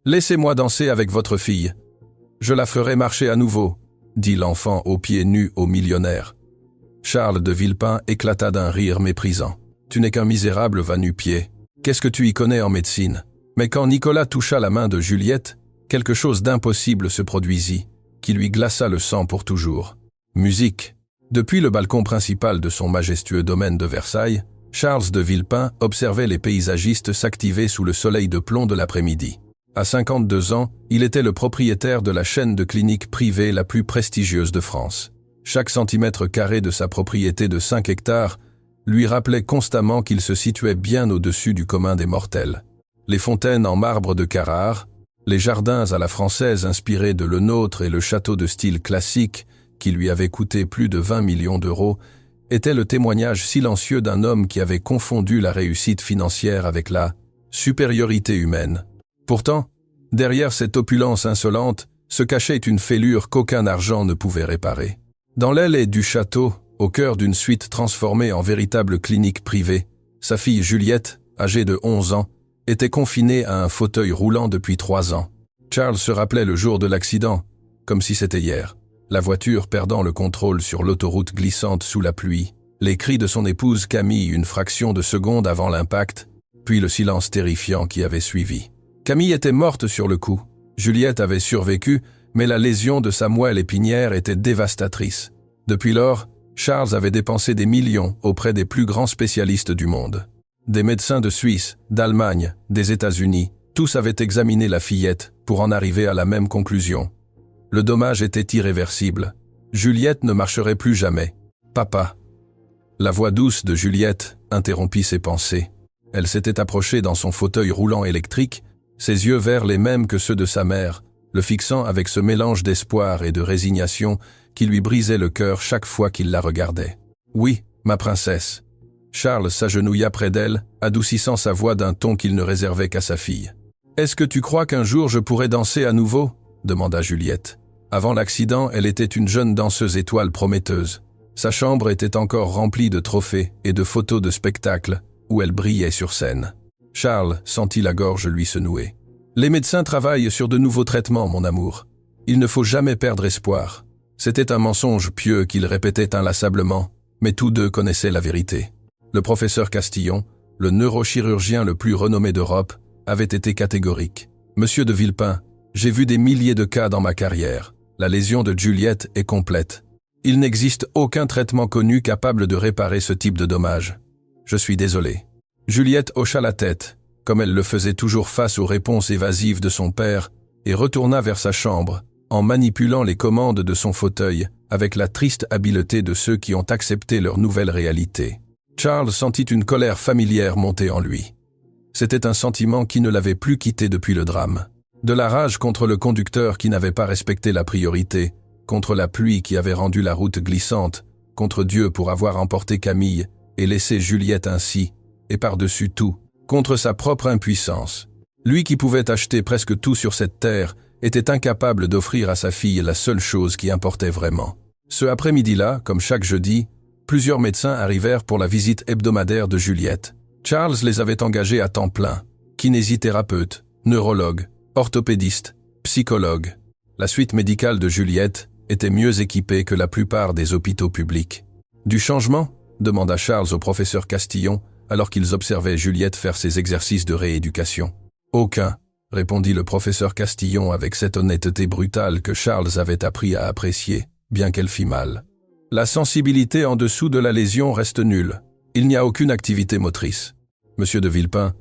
Laissez-moi danser avec votre fille. Je la ferai marcher à nouveau, dit l'enfant aux pieds nus au millionnaire. Charles de Villepin éclata d'un rire méprisant. Tu n'es qu'un misérable va-nu-pied. Qu'est-ce que tu y connais en médecine? Mais quand Nicolas toucha la main de Juliette, quelque chose d'impossible se produisit, qui lui glaça le sang pour toujours. Musique. Depuis le balcon principal de son majestueux domaine de Versailles, Charles de Villepin observait les paysagistes s'activer sous le soleil de plomb de l'après-midi. À 52 ans, il était le propriétaire de la chaîne de cliniques privées la plus prestigieuse de France. Chaque centimètre carré de sa propriété de 5 hectares lui rappelait constamment qu'il se situait bien au-dessus du commun des mortels. Les fontaines en marbre de Carrare, les jardins à la française inspirés de Le Nôtre et le château de style classique, qui lui avait coûté plus de 20 millions d'euros, étaient le témoignage silencieux d'un homme qui avait confondu la réussite financière avec la supériorité humaine. Pourtant, derrière cette opulence insolente, se cachait une fêlure qu'aucun argent ne pouvait réparer. Dans l'aile du château, au cœur d'une suite transformée en véritable clinique privée, sa fille Juliette, âgée de 11 ans, était confinée à un fauteuil roulant depuis 3 ans. Charles se rappelait le jour de l'accident, comme si c'était hier. La voiture perdant le contrôle sur l'autoroute glissante sous la pluie, les cris de son épouse Camille une fraction de seconde avant l'impact, puis le silence terrifiant qui avait suivi. Camille était morte sur le coup. Juliette avait survécu, mais la lésion de sa moelle épinière était dévastatrice. Depuis lors, Charles avait dépensé des millions auprès des plus grands spécialistes du monde. Des médecins de Suisse, d'Allemagne, des États-Unis, tous avaient examiné la fillette pour en arriver à la même conclusion. Le dommage était irréversible. Juliette ne marcherait plus jamais. Papa. La voix douce de Juliette interrompit ses pensées. Elle s'était approchée dans son fauteuil roulant électrique, ses yeux verts les mêmes que ceux de sa mère, le fixant avec ce mélange d'espoir et de résignation qui lui brisait le cœur chaque fois qu'il la regardait. « Oui, ma princesse. » Charles s'agenouilla près d'elle, adoucissant sa voix d'un ton qu'il ne réservait qu'à sa fille. « Est-ce que tu crois qu'un jour je pourrai danser à nouveau ?» demanda Juliette. Avant l'accident, elle était une jeune danseuse étoile prometteuse. Sa chambre était encore remplie de trophées et de photos de spectacles où elle brillait sur scène. Charles sentit la gorge lui se nouer. « Les médecins travaillent sur de nouveaux traitements, mon amour. Il ne faut jamais perdre espoir. » C'était un mensonge pieux qu'il répétait inlassablement, mais tous deux connaissaient la vérité. Le professeur Castillon, le neurochirurgien le plus renommé d'Europe, avait été catégorique. « Monsieur de Villepin, j'ai vu des milliers de cas dans ma carrière. La lésion de Juliette est complète. Il n'existe aucun traitement connu capable de réparer ce type de dommage. Je suis désolé. » Juliette hocha la tête, comme elle le faisait toujours face aux réponses évasives de son père, et retourna vers sa chambre, en manipulant les commandes de son fauteuil, avec la triste habileté de ceux qui ont accepté leur nouvelle réalité. Charles sentit une colère familière monter en lui. C'était un sentiment qui ne l'avait plus quitté depuis le drame. De la rage contre le conducteur qui n'avait pas respecté la priorité, contre la pluie qui avait rendu la route glissante, contre Dieu pour avoir emporté Camille et laissé Juliette ainsi, et par-dessus tout, contre sa propre impuissance. Lui qui pouvait acheter presque tout sur cette terre, était incapable d'offrir à sa fille la seule chose qui importait vraiment. Ce après-midi-là, comme chaque jeudi, plusieurs médecins arrivèrent pour la visite hebdomadaire de Juliette. Charles les avait engagés à temps plein. Kinésithérapeute, neurologue, orthopédiste, psychologue. La suite médicale de Juliette était mieux équipée que la plupart des hôpitaux publics. « Du changement ?» demanda Charles au professeur Castillon, alors qu'ils observaient Juliette faire ses exercices de rééducation. « Aucun », répondit le professeur Castillon avec cette honnêteté brutale que Charles avait appris à apprécier, bien qu'elle fît mal. « La sensibilité en dessous de la lésion reste nulle. Il n'y a aucune activité motrice. Monsieur de Villepin,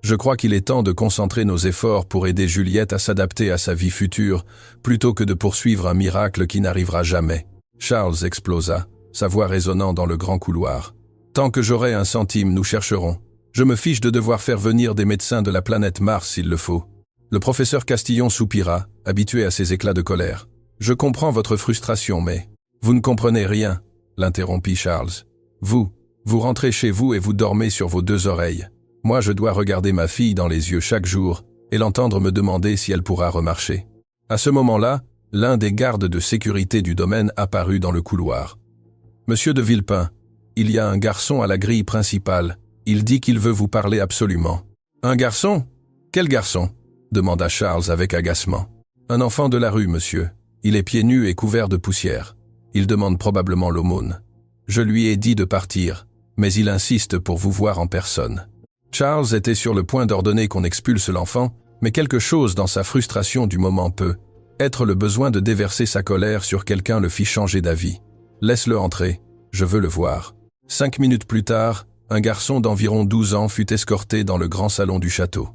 je crois qu'il est temps de concentrer nos efforts pour aider Juliette à s'adapter à sa vie future, plutôt que de poursuivre un miracle qui n'arrivera jamais. » Charles explosa, sa voix résonnant dans le grand couloir. « Tant que j'aurai un centime, nous chercherons. Je me fiche de devoir faire venir des médecins de la planète Mars s'il le faut. » Le professeur Castillon soupira, habitué à ces éclats de colère. « Je comprends votre frustration, mais... » « Vous ne comprenez rien, » l'interrompit Charles. « Vous rentrez chez vous et vous dormez sur vos 2 oreilles. Moi, je dois regarder ma fille dans les yeux chaque jour et l'entendre me demander si elle pourra remarcher. » À ce moment-là, l'un des gardes de sécurité du domaine apparut dans le couloir. « Monsieur de Villepin, il y a un garçon à la grille principale. Il dit qu'il veut vous parler absolument. »« Un garçon ? Quel garçon ?» demanda Charles avec agacement. Un enfant de la rue, monsieur. Il est pieds nus et couvert de poussière. Il demande probablement l'aumône. Je lui ai dit de partir, mais il insiste pour vous voir en personne. Charles était sur le point d'ordonner qu'on expulse l'enfant, mais quelque chose dans sa frustration du moment peut être le besoin de déverser sa colère sur quelqu'un le fit changer d'avis. Laisse-le entrer, je veux le voir. 5 minutes plus tard, un garçon d'environ 12 ans fut escorté dans le grand salon du château.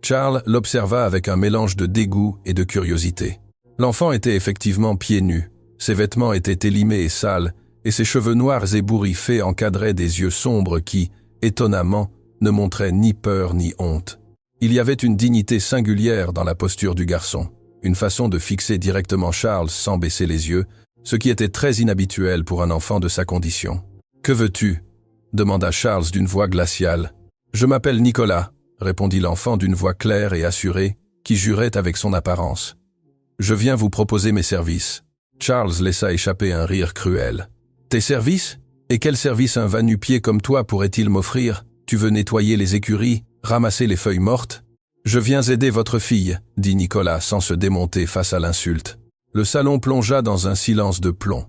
Charles l'observa avec un mélange de dégoût et de curiosité. L'enfant était effectivement pieds nus, ses vêtements étaient élimés et sales, et ses cheveux noirs ébouriffés encadraient des yeux sombres qui, étonnamment, ne montraient ni peur ni honte. Il y avait une dignité singulière dans la posture du garçon, une façon de fixer directement Charles sans baisser les yeux, ce qui était très inhabituel pour un enfant de sa condition. « Que veux-tu » demanda Charles d'une voix glaciale. « Je m'appelle Nicolas », répondit l'enfant d'une voix claire et assurée, qui jurait avec son apparence. « Je viens vous proposer mes services. » Charles laissa échapper un rire cruel. « Tes services ? Et quel service un va-nu-pied comme toi pourrait-il m'offrir ? Tu veux nettoyer les écuries, ramasser les feuilles mortes ? » « Je viens aider votre fille, » dit Nicolas sans se démonter face à l'insulte. Le salon plongea dans un silence de plomb.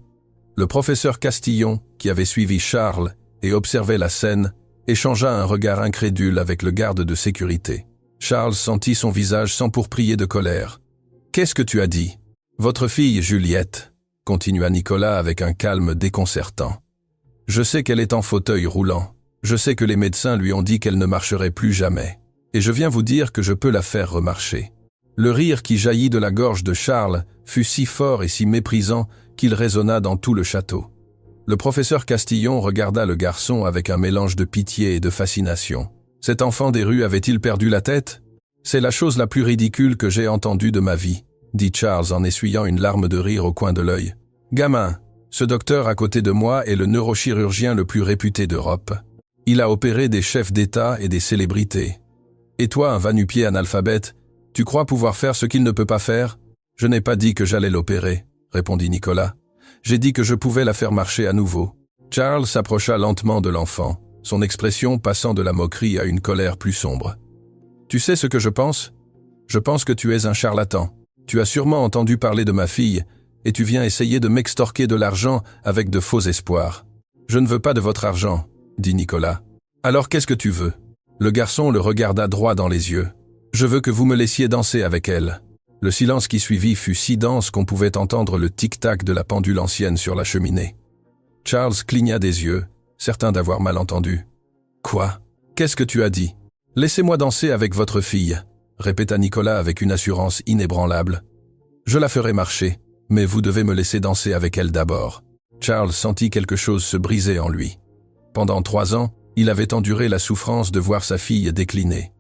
Le professeur Castillon, qui avait suivi Charles et observait la scène, échangea un regard incrédule avec le garde de sécurité. Charles sentit son visage s'empourpiller de colère. « Qu'est-ce que tu as dit ? » « Votre fille, Juliette, » continua Nicolas avec un calme déconcertant. « Je sais qu'elle est en fauteuil roulant. Je sais que les médecins lui ont dit qu'elle ne marcherait plus jamais. Et je viens vous dire que je peux la faire remarcher. » Le rire qui jaillit de la gorge de Charles fut si fort et si méprisant qu'il résonna dans tout le château. Le professeur Castillon regarda le garçon avec un mélange de pitié et de fascination. Cet enfant des rues avait-il perdu la tête ? « C'est la chose la plus ridicule que j'ai entendue de ma vie, » dit Charles en essuyant une larme de rire au coin de l'œil. « Gamin, ce docteur à côté de moi est le neurochirurgien le plus réputé d'Europe. Il a opéré des chefs d'État et des célébrités. Et toi, un va-nu-pied analphabète, tu crois pouvoir faire ce qu'il ne peut pas faire ? Je n'ai pas dit que j'allais l'opérer, répondit Nicolas. J'ai dit que je pouvais la faire marcher à nouveau. » Charles s'approcha lentement de l'enfant, son expression passant de la moquerie à une colère plus sombre. « Tu sais ce que je pense ? Je pense que tu es un charlatan. Tu as sûrement entendu parler de ma fille, et tu viens essayer de m'extorquer de l'argent avec de faux espoirs. Je ne veux pas de votre argent, dit Nicolas. Alors qu'est-ce que tu veux ? Le garçon le regarda droit dans les yeux. Je veux que vous me laissiez danser avec elle. Le silence qui suivit fut si dense qu'on pouvait entendre le tic-tac de la pendule ancienne sur la cheminée. Charles cligna des yeux, certain d'avoir mal entendu. Quoi ? Qu'est-ce que tu as dit ? Laissez-moi danser avec votre fille, répéta Nicolas avec une assurance inébranlable. Je la ferai marcher, mais vous devez me laisser danser avec elle d'abord. Charles sentit quelque chose se briser en lui. Pendant 3 ans, il avait enduré la souffrance de voir sa fille décliner.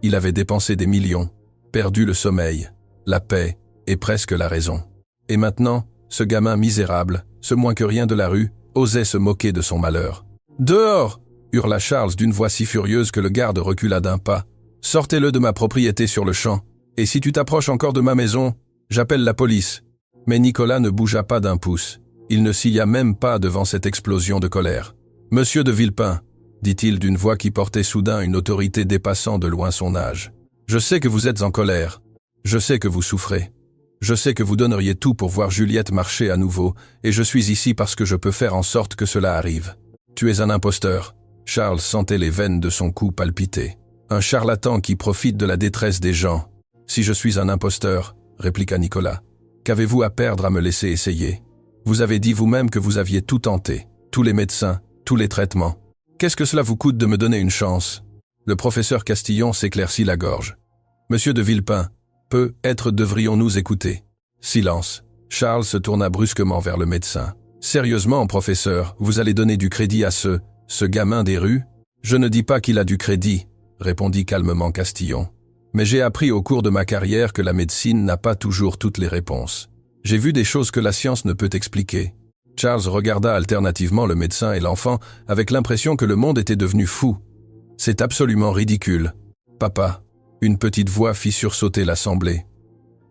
Il avait dépensé des millions, perdu le sommeil, la paix et presque la raison. Et maintenant, ce gamin misérable, ce moins que rien de la rue, osait se moquer de son malheur. « Dehors !» hurla Charles d'une voix si furieuse que le garde recula d'un pas. « Sortez-le de ma propriété sur le champ, et si tu t'approches encore de ma maison, j'appelle la police. » Mais Nicolas ne bougea pas d'un pouce. Il ne cilla même pas devant cette explosion de colère. « Monsieur de Villepin, » dit-il d'une voix qui portait soudain une autorité dépassant de loin son âge. « Je sais que vous êtes en colère. Je sais que vous souffrez. Je sais que vous donneriez tout pour voir Juliette marcher à nouveau, et je suis ici parce que je peux faire en sorte que cela arrive. Tu es un imposteur. » Charles sentait les veines de son cou palpiter. « Un charlatan qui profite de la détresse des gens. »« Si je suis un imposteur, » répliqua Nicolas, « qu'avez-vous à perdre à me laisser essayer ? Vous avez dit vous-même que vous aviez tout tenté, tous les médecins, tous les traitements. Qu'est-ce que cela vous coûte de me donner une chance ?» Le professeur Castillon s'éclaircit la gorge. « Monsieur de Villepin, peut-être devrions-nous écouter. » Silence. Charles se tourna brusquement vers le médecin. « Sérieusement, professeur, vous allez donner du crédit à ce gamin des rues ? » « Je ne dis pas qu'il a du crédit, » répondit calmement Castillon. « Mais j'ai appris au cours de ma carrière que la médecine n'a pas toujours toutes les réponses. J'ai vu des choses que la science ne peut expliquer. » Charles regarda alternativement le médecin et l'enfant avec l'impression que le monde était devenu fou. « C'est absolument ridicule. Papa !» Une petite voix fit sursauter l'assemblée.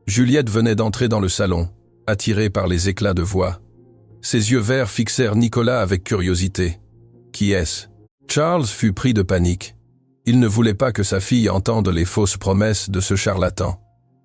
Juliette venait d'entrer dans le salon, attirée par les éclats de voix. Ses yeux verts fixèrent Nicolas avec curiosité. « Qui est-ce » Charles fut pris de panique. Il ne voulait pas que sa fille entende les fausses promesses de ce charlatan.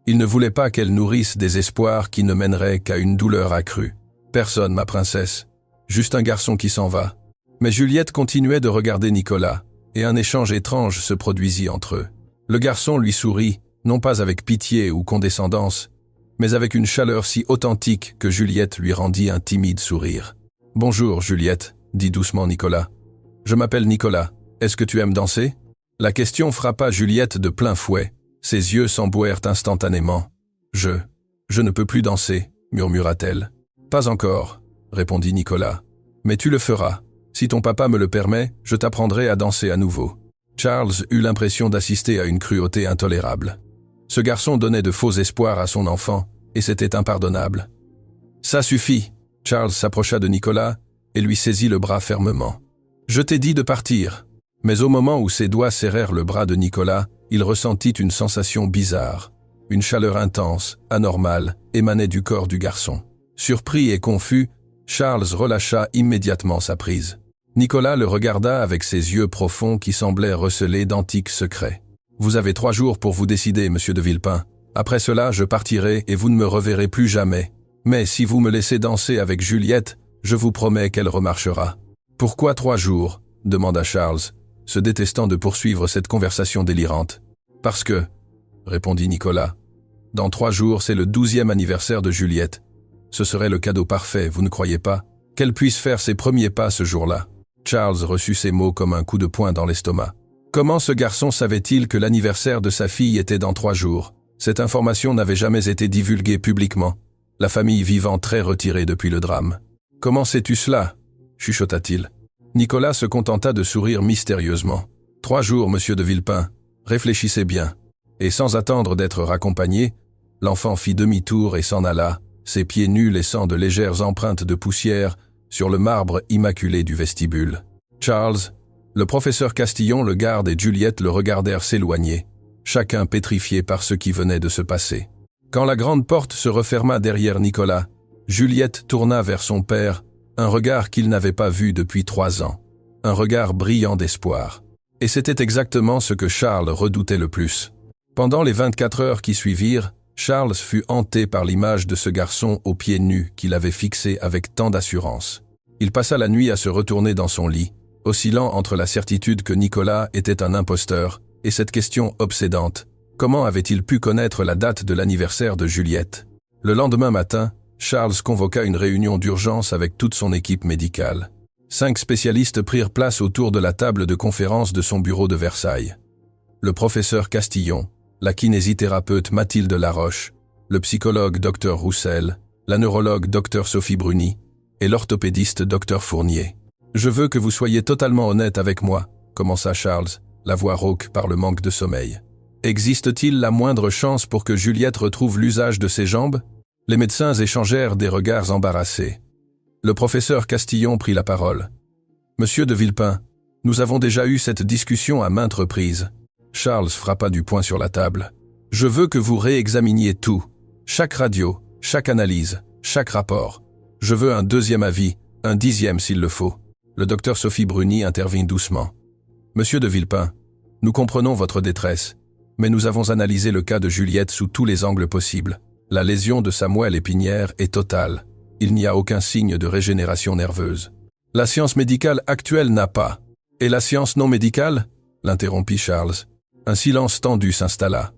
Il ne voulait pas qu'elle nourrisse des espoirs qui ne mèneraient qu'à une douleur accrue. Personne, ma princesse. Juste un garçon qui s'en va. Mais Juliette continuait de regarder Nicolas, et un échange étrange se produisit entre eux. Le garçon lui sourit, non pas avec pitié ou condescendance, mais avec une chaleur si authentique que Juliette lui rendit un timide sourire. « Bonjour, Juliette, » dit doucement Nicolas. « Je m'appelle Nicolas. Est-ce que tu aimes danser ?» La question frappa Juliette de plein fouet. Ses yeux s'embouèrent instantanément. « Je ne peux plus danser, » murmura-t-elle. « Pas encore, » répondit Nicolas. « Mais tu le feras. Si ton papa me le permet, je t'apprendrai à danser à nouveau. » Charles eut l'impression d'assister à une cruauté intolérable. Ce garçon donnait de faux espoirs à son enfant, et c'était impardonnable. « Ça suffit !» Charles s'approcha de Nicolas et lui saisit le bras fermement. « Je t'ai dit de partir !» Mais au moment où ses doigts serrèrent le bras de Nicolas, il ressentit une sensation bizarre. Une chaleur intense, anormale, émanait du corps du garçon. Surpris et confus, Charles relâcha immédiatement sa prise. Nicolas le regarda avec ses yeux profonds qui semblaient receler d'antiques secrets. « Vous avez 3 jours pour vous décider, monsieur de Villepin. Après cela, je partirai et vous ne me reverrez plus jamais. Mais si vous me laissez danser avec Juliette, je vous promets qu'elle remarchera. »« Pourquoi 3 jours ?» demanda Charles, se détestant de poursuivre cette conversation délirante. « Parce que, » répondit Nicolas, « dans 3 jours, c'est le 12e anniversaire de Juliette. Ce serait le cadeau parfait, vous ne croyez pas? Qu'elle puisse faire ses premiers pas ce jour-là. » Charles reçut ces mots comme un coup de poing dans l'estomac. Comment ce garçon savait-il que l'anniversaire de sa fille était dans 3 jours? Cette information n'avait jamais été divulguée publiquement, la famille vivant très retirée depuis le drame. « Comment sais-tu cela ?» chuchota-t-il. Nicolas se contenta de sourire mystérieusement. « 3 jours, monsieur de Villepin. Réfléchissez bien. » Et sans attendre d'être raccompagné, l'enfant fit demi-tour et s'en alla, ses pieds nus laissant de légères empreintes de poussière sur le marbre immaculé du vestibule. Charles, le professeur Castillon, le garde et Juliette le regardèrent s'éloigner, chacun pétrifié par ce qui venait de se passer. Quand la grande porte se referma derrière Nicolas, Juliette tourna vers son père un regard qu'il n'avait pas vu depuis 3 ans, un regard brillant d'espoir. Et c'était exactement ce que Charles redoutait le plus. Pendant les 24 heures qui suivirent, Charles fut hanté par l'image de ce garçon aux pieds nus qu'il avait fixé avec tant d'assurance. Il passa la nuit à se retourner dans son lit, oscillant entre la certitude que Nicolas était un imposteur et cette question obsédante. Comment avait-il pu connaître la date de l'anniversaire de Juliette? Le lendemain matin, Charles convoqua une réunion d'urgence avec toute son équipe médicale. 5 spécialistes prirent place autour de la table de conférence de son bureau de Versailles. Le professeur Castillon, la kinésithérapeute Mathilde Laroche, le psychologue Dr Roussel, la neurologue Dr Sophie Bruni et l'orthopédiste Dr Fournier. « Je veux que vous soyez totalement honnête avec moi », commença Charles, la voix rauque par le manque de sommeil. « Existe-t-il la moindre chance pour que Juliette retrouve l'usage de ses jambes ?» Les médecins échangèrent des regards embarrassés. Le professeur Castillon prit la parole. « Monsieur de Villepin, nous avons déjà eu cette discussion à maintes reprises. » Charles frappa du poing sur la table. « Je veux que vous réexaminiez tout. Chaque radio, chaque analyse, chaque rapport. Je veux un 2e avis, un 10e s'il le faut. » Le docteur Sophie Bruni intervint doucement. « Monsieur de Villepin, nous comprenons votre détresse, mais nous avons analysé le cas de Juliette sous tous les angles possibles. La lésion de sa moelle épinière est totale. Il n'y a aucun signe de régénération nerveuse. La science médicale actuelle n'a pas. Et la science non médicale ?» l'interrompit Charles. Un silence tendu s'installa.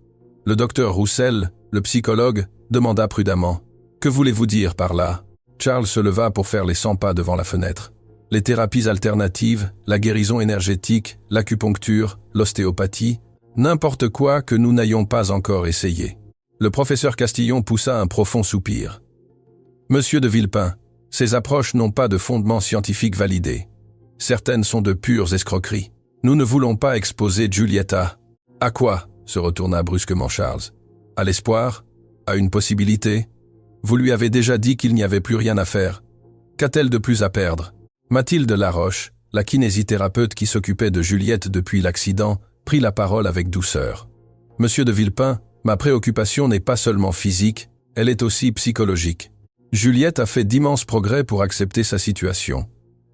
Le docteur Roussel, le psychologue, demanda prudemment. « Que voulez-vous dire par là ?» Charles se leva pour faire les 100 pas devant la fenêtre. Les thérapies alternatives, la guérison énergétique, l'acupuncture, l'ostéopathie, n'importe quoi que nous n'ayons pas encore essayé. Le professeur Castillon poussa un profond soupir. « Monsieur de Villepin, ces approches n'ont pas de fondement scientifique validé. Certaines sont de pures escroqueries. Nous ne voulons pas exposer Giulietta. » « À quoi ?» se retourna brusquement Charles. « À l'espoir? À une possibilité? Vous lui avez déjà dit qu'il n'y avait plus rien à faire. Qu'a-t-elle de plus à perdre ?» Mathilde Laroche, la kinésithérapeute qui s'occupait de Juliette depuis l'accident, prit la parole avec douceur. « Monsieur de Villepin, ma préoccupation n'est pas seulement physique, elle est aussi psychologique. Juliette a fait d'immenses progrès pour accepter sa situation.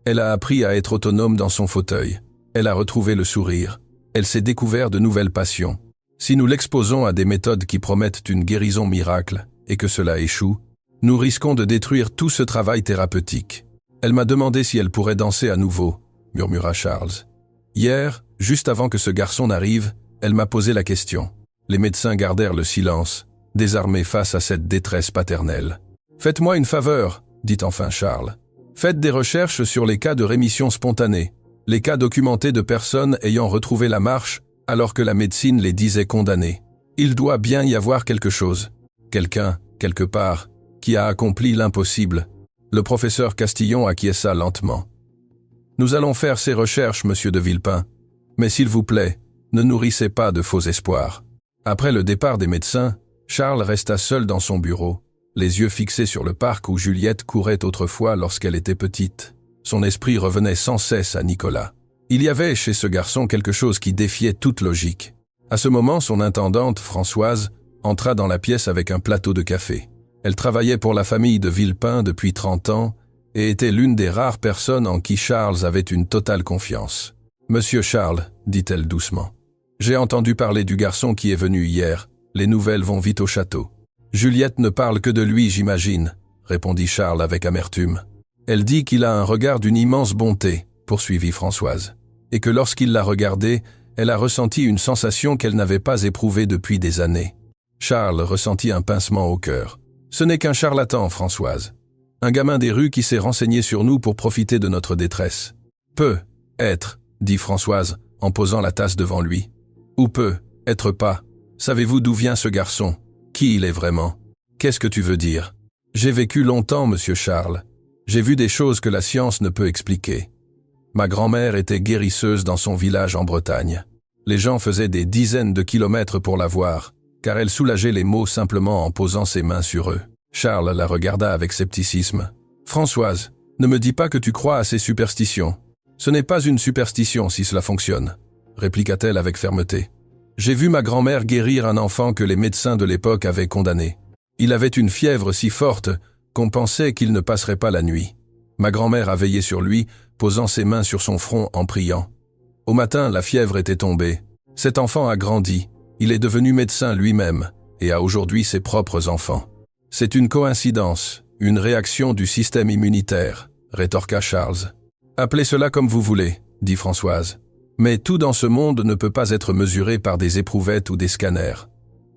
Elle a appris à être autonome dans son fauteuil. Elle a retrouvé le sourire. Elle s'est découvert de nouvelles passions. Si nous l'exposons à des méthodes qui promettent une guérison miracle, et que cela échoue, nous risquons de détruire tout ce travail thérapeutique. Elle m'a demandé si elle pourrait danser à nouveau, murmura Charles. Hier, juste avant que ce garçon n'arrive, elle m'a posé la question. Les médecins gardèrent le silence, désarmés face à cette détresse paternelle. « Faites-moi une faveur », dit enfin Charles. « Faites des recherches sur les cas de rémission spontanée, les cas documentés de personnes ayant retrouvé la marche alors que la médecine les disait condamnés. Il doit bien y avoir quelque chose. Quelqu'un, quelque part, qui a accompli l'impossible. » Le professeur Castillon acquiesça lentement. « Nous allons faire ces recherches, monsieur de Villepin, mais s'il vous plaît, ne nourrissez pas de faux espoirs. » Après le départ des médecins, Charles resta seul dans son bureau, les yeux fixés sur le parc où Juliette courait autrefois lorsqu'elle était petite. Son esprit revenait sans cesse à Nicolas. Il y avait chez ce garçon quelque chose qui défiait toute logique. À ce moment, son intendante, Françoise, entra dans la pièce avec un plateau de café. Elle travaillait pour la famille de Villepin depuis 30 ans et était l'une des rares personnes en qui Charles avait une totale confiance. « Monsieur Charles, dit-elle doucement, j'ai entendu parler du garçon qui est venu hier. Les nouvelles vont vite au château. » « Juliette ne parle que de lui, j'imagine, répondit Charles avec amertume. « Elle dit qu'il a un regard d'une immense bonté, poursuivit Françoise, et que lorsqu'il l'a regardé, elle a ressenti une sensation qu'elle n'avait pas éprouvée depuis des années. » Charles ressentit un pincement au cœur. « Ce n'est qu'un charlatan, Françoise. Un gamin des rues qui s'est renseigné sur nous pour profiter de notre détresse. »« Peut être, dit Françoise en posant la tasse devant lui. « Ou peut être pas. Savez-vous d'où vient ce garçon ? Qui il est vraiment ? Qu'est-ce que tu veux dire ? J'ai vécu longtemps, monsieur Charles. J'ai vu des choses que la science ne peut expliquer. Ma grand-mère était guérisseuse dans son village en Bretagne. Les gens faisaient des dizaines de kilomètres pour la voir, car elle soulageait les maux simplement en posant ses mains sur eux. » Charles la regarda avec scepticisme. « Françoise, ne me dis pas que tu crois à ces superstitions. Ce n'est pas une superstition si cela fonctionne, » répliqua-t-elle avec fermeté. « J'ai vu ma grand-mère guérir un enfant que les médecins de l'époque avaient condamné. Il avait une fièvre si forte qu'on pensait qu'il ne passerait pas la nuit. Ma grand-mère a veillé sur lui, posant ses mains sur son front en priant. Au matin, la fièvre était tombée. Cet enfant a grandi, il est devenu médecin lui-même et a aujourd'hui ses propres enfants. C'est une coïncidence, une réaction du système immunitaire, rétorqua Charles. Appelez cela comme vous voulez, dit Françoise. Mais tout dans ce monde ne peut pas être mesuré par des éprouvettes ou des scanners.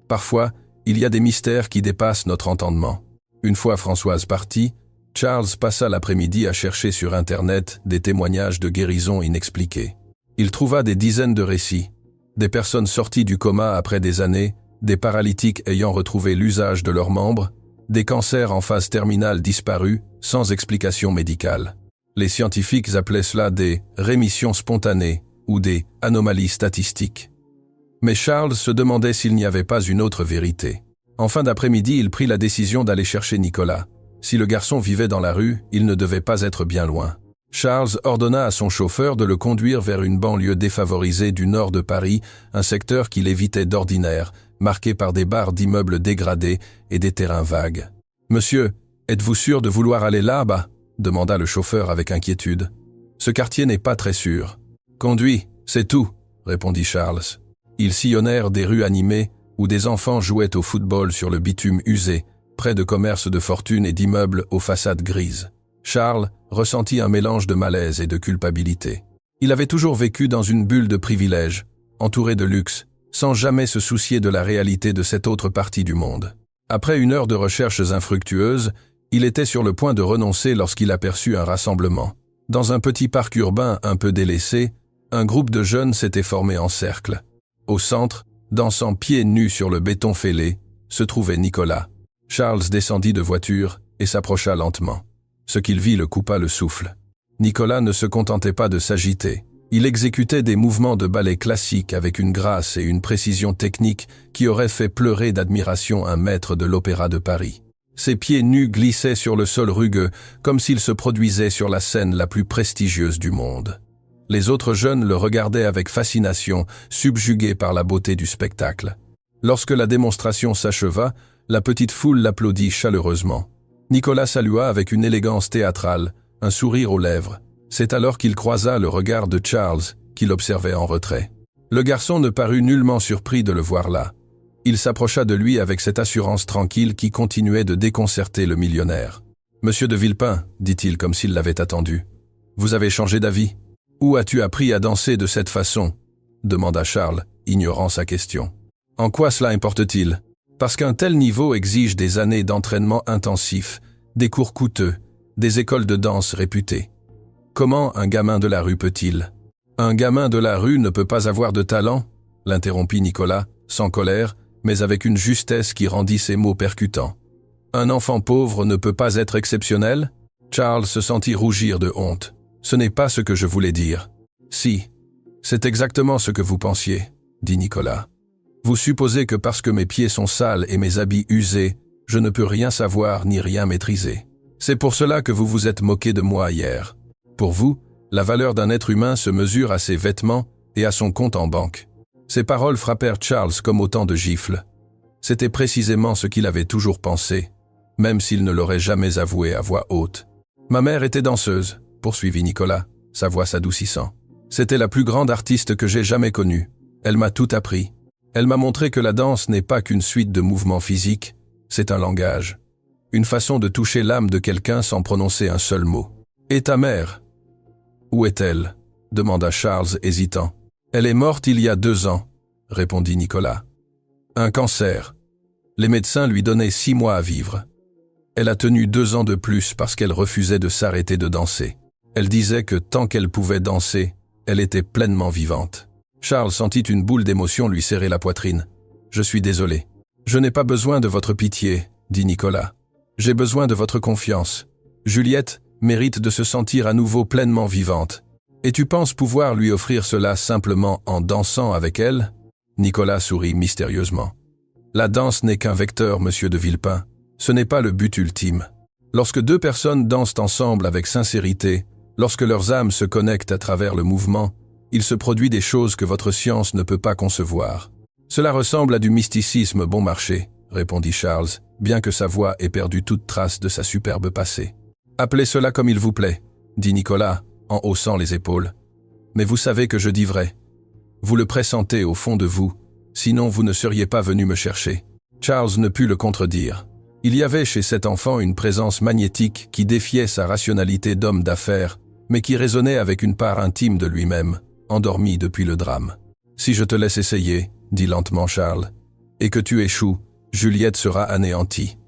Parfois, il y a des mystères qui dépassent notre entendement. Une fois Françoise partie, Charles passa l'après-midi à chercher sur Internet des témoignages de guérison inexpliqués. Il trouva des dizaines de récits, des personnes sorties du coma après des années, des paralytiques ayant retrouvé l'usage de leurs membres, des cancers en phase terminale disparus, sans explication médicale. Les scientifiques appelaient cela des rémissions spontanées ou des anomalies statistiques. Mais Charles se demandait s'il n'y avait pas une autre vérité. En fin d'après-midi, il prit la décision d'aller chercher Nicolas. Si le garçon vivait dans la rue, il ne devait pas être bien loin. Charles ordonna à son chauffeur de le conduire vers une banlieue défavorisée du nord de Paris, un secteur qu'il évitait d'ordinaire, marqué par des barres d'immeubles dégradés et des terrains vagues. « Monsieur, êtes-vous sûr de vouloir aller là-bas » demanda le chauffeur avec inquiétude. « Ce quartier n'est pas très sûr. »« Conduis, c'est tout » répondit Charles. Ils sillonnèrent des rues animées où des enfants jouaient au football sur le bitume usé, près de commerces de fortune et d'immeubles aux façades grises. Charles ressentit un mélange de malaise et de culpabilité. Il avait toujours vécu dans une bulle de privilèges, entouré de luxe, sans jamais se soucier de la réalité de cette autre partie du monde. Après une heure de recherches infructueuses, il était sur le point de renoncer lorsqu'il aperçut un rassemblement. Dans un petit parc urbain un peu délaissé, un groupe de jeunes s'était formé en cercle. Au centre, dansant pieds nus sur le béton fêlé, se trouvait Nicolas. Charles descendit de voiture et s'approcha lentement. Ce qu'il vit le coupa le souffle. Nicolas ne se contentait pas de s'agiter. Il exécutait des mouvements de ballet classiques avec une grâce et une précision technique qui auraient fait pleurer d'admiration un maître de l'Opéra de Paris. Ses pieds nus glissaient sur le sol rugueux comme s'il se produisait sur la scène la plus prestigieuse du monde. Les autres jeunes le regardaient avec fascination, subjugués par la beauté du spectacle. Lorsque la démonstration s'acheva, la petite foule l'applaudit chaleureusement. Nicolas salua avec une élégance théâtrale, un sourire aux lèvres. C'est alors qu'il croisa le regard de Charles, qui l'observait en retrait. « Le garçon ne parut nullement surpris de le voir là. Il s'approcha de lui avec cette assurance tranquille qui continuait de déconcerter le millionnaire. « Monsieur de Villepin, dit-il comme s'il l'avait attendu, vous avez changé d'avis? Où as-tu appris à danser de cette façon ?» demanda Charles, ignorant sa question. « En quoi cela importe-t-il? Parce qu'un tel niveau exige des années d'entraînement intensif, des cours coûteux, des écoles de danse réputées. Comment un gamin de la rue peut-il? » « Un gamin de la rue ne peut pas avoir de talent ?» l'interrompit Nicolas, sans colère, mais avec une justesse qui rendit ses mots percutants. « Un enfant pauvre ne peut pas être exceptionnel ?» Charles se sentit rougir de honte. « Ce n'est pas ce que je voulais dire. »« Si, c'est exactement ce que vous pensiez, » dit Nicolas. « Vous supposez que parce que mes pieds sont sales et mes habits usés, je ne peux rien savoir ni rien maîtriser. C'est pour cela que vous vous êtes moqué de moi hier. Pour vous, la valeur d'un être humain se mesure à ses vêtements et à son compte en banque. » Ces paroles frappèrent Charles comme autant de gifles. C'était précisément ce qu'il avait toujours pensé, même s'il ne l'aurait jamais avoué à voix haute. « Ma mère était danseuse, » poursuivit Nicolas, sa voix s'adoucissant. « C'était la plus grande artiste que j'ai jamais connue. Elle m'a tout appris. Elle m'a montré que la danse n'est pas qu'une suite de mouvements physiques, c'est un langage. Une façon de toucher l'âme de quelqu'un sans prononcer un seul mot. « Et ta mère ? Où est-elle » demanda Charles hésitant. « Elle est morte il y a 2 ans, » répondit Nicolas. « Un cancer. Les médecins lui donnaient 6 mois à vivre. Elle a tenu 2 ans de plus parce qu'elle refusait de s'arrêter de danser. Elle disait que tant qu'elle pouvait danser, elle était pleinement vivante. » Charles sentit une boule d'émotion lui serrer la poitrine. « Je suis désolé. Je n'ai pas besoin de votre pitié, » dit Nicolas. « J'ai besoin de votre confiance. Juliette mérite de se sentir à nouveau pleinement vivante. Et tu penses pouvoir lui offrir cela simplement en dansant avec elle ?» Nicolas sourit mystérieusement. « La danse n'est qu'un vecteur, monsieur de Villepin. Ce n'est pas le but ultime. Lorsque 2 personnes dansent ensemble avec sincérité, lorsque leurs âmes se connectent à travers le mouvement, il se produit des choses que votre science ne peut pas concevoir. Cela ressemble à du mysticisme bon marché, » répondit Charles, bien que sa voix ait perdu toute trace de sa superbe passé. « Appelez cela comme il vous plaît, » dit Nicolas, en haussant les épaules. « Mais vous savez que je dis vrai. Vous le pressentez au fond de vous, sinon vous ne seriez pas venu me chercher. » Charles ne put le contredire. Il y avait chez cet enfant une présence magnétique qui défiait sa rationalité d'homme d'affaires, mais qui résonnait avec une part intime de lui-même, endormi depuis le drame. « Si je te laisse essayer, » dit lentement Charles, « et que tu échoues, Juliette sera anéantie.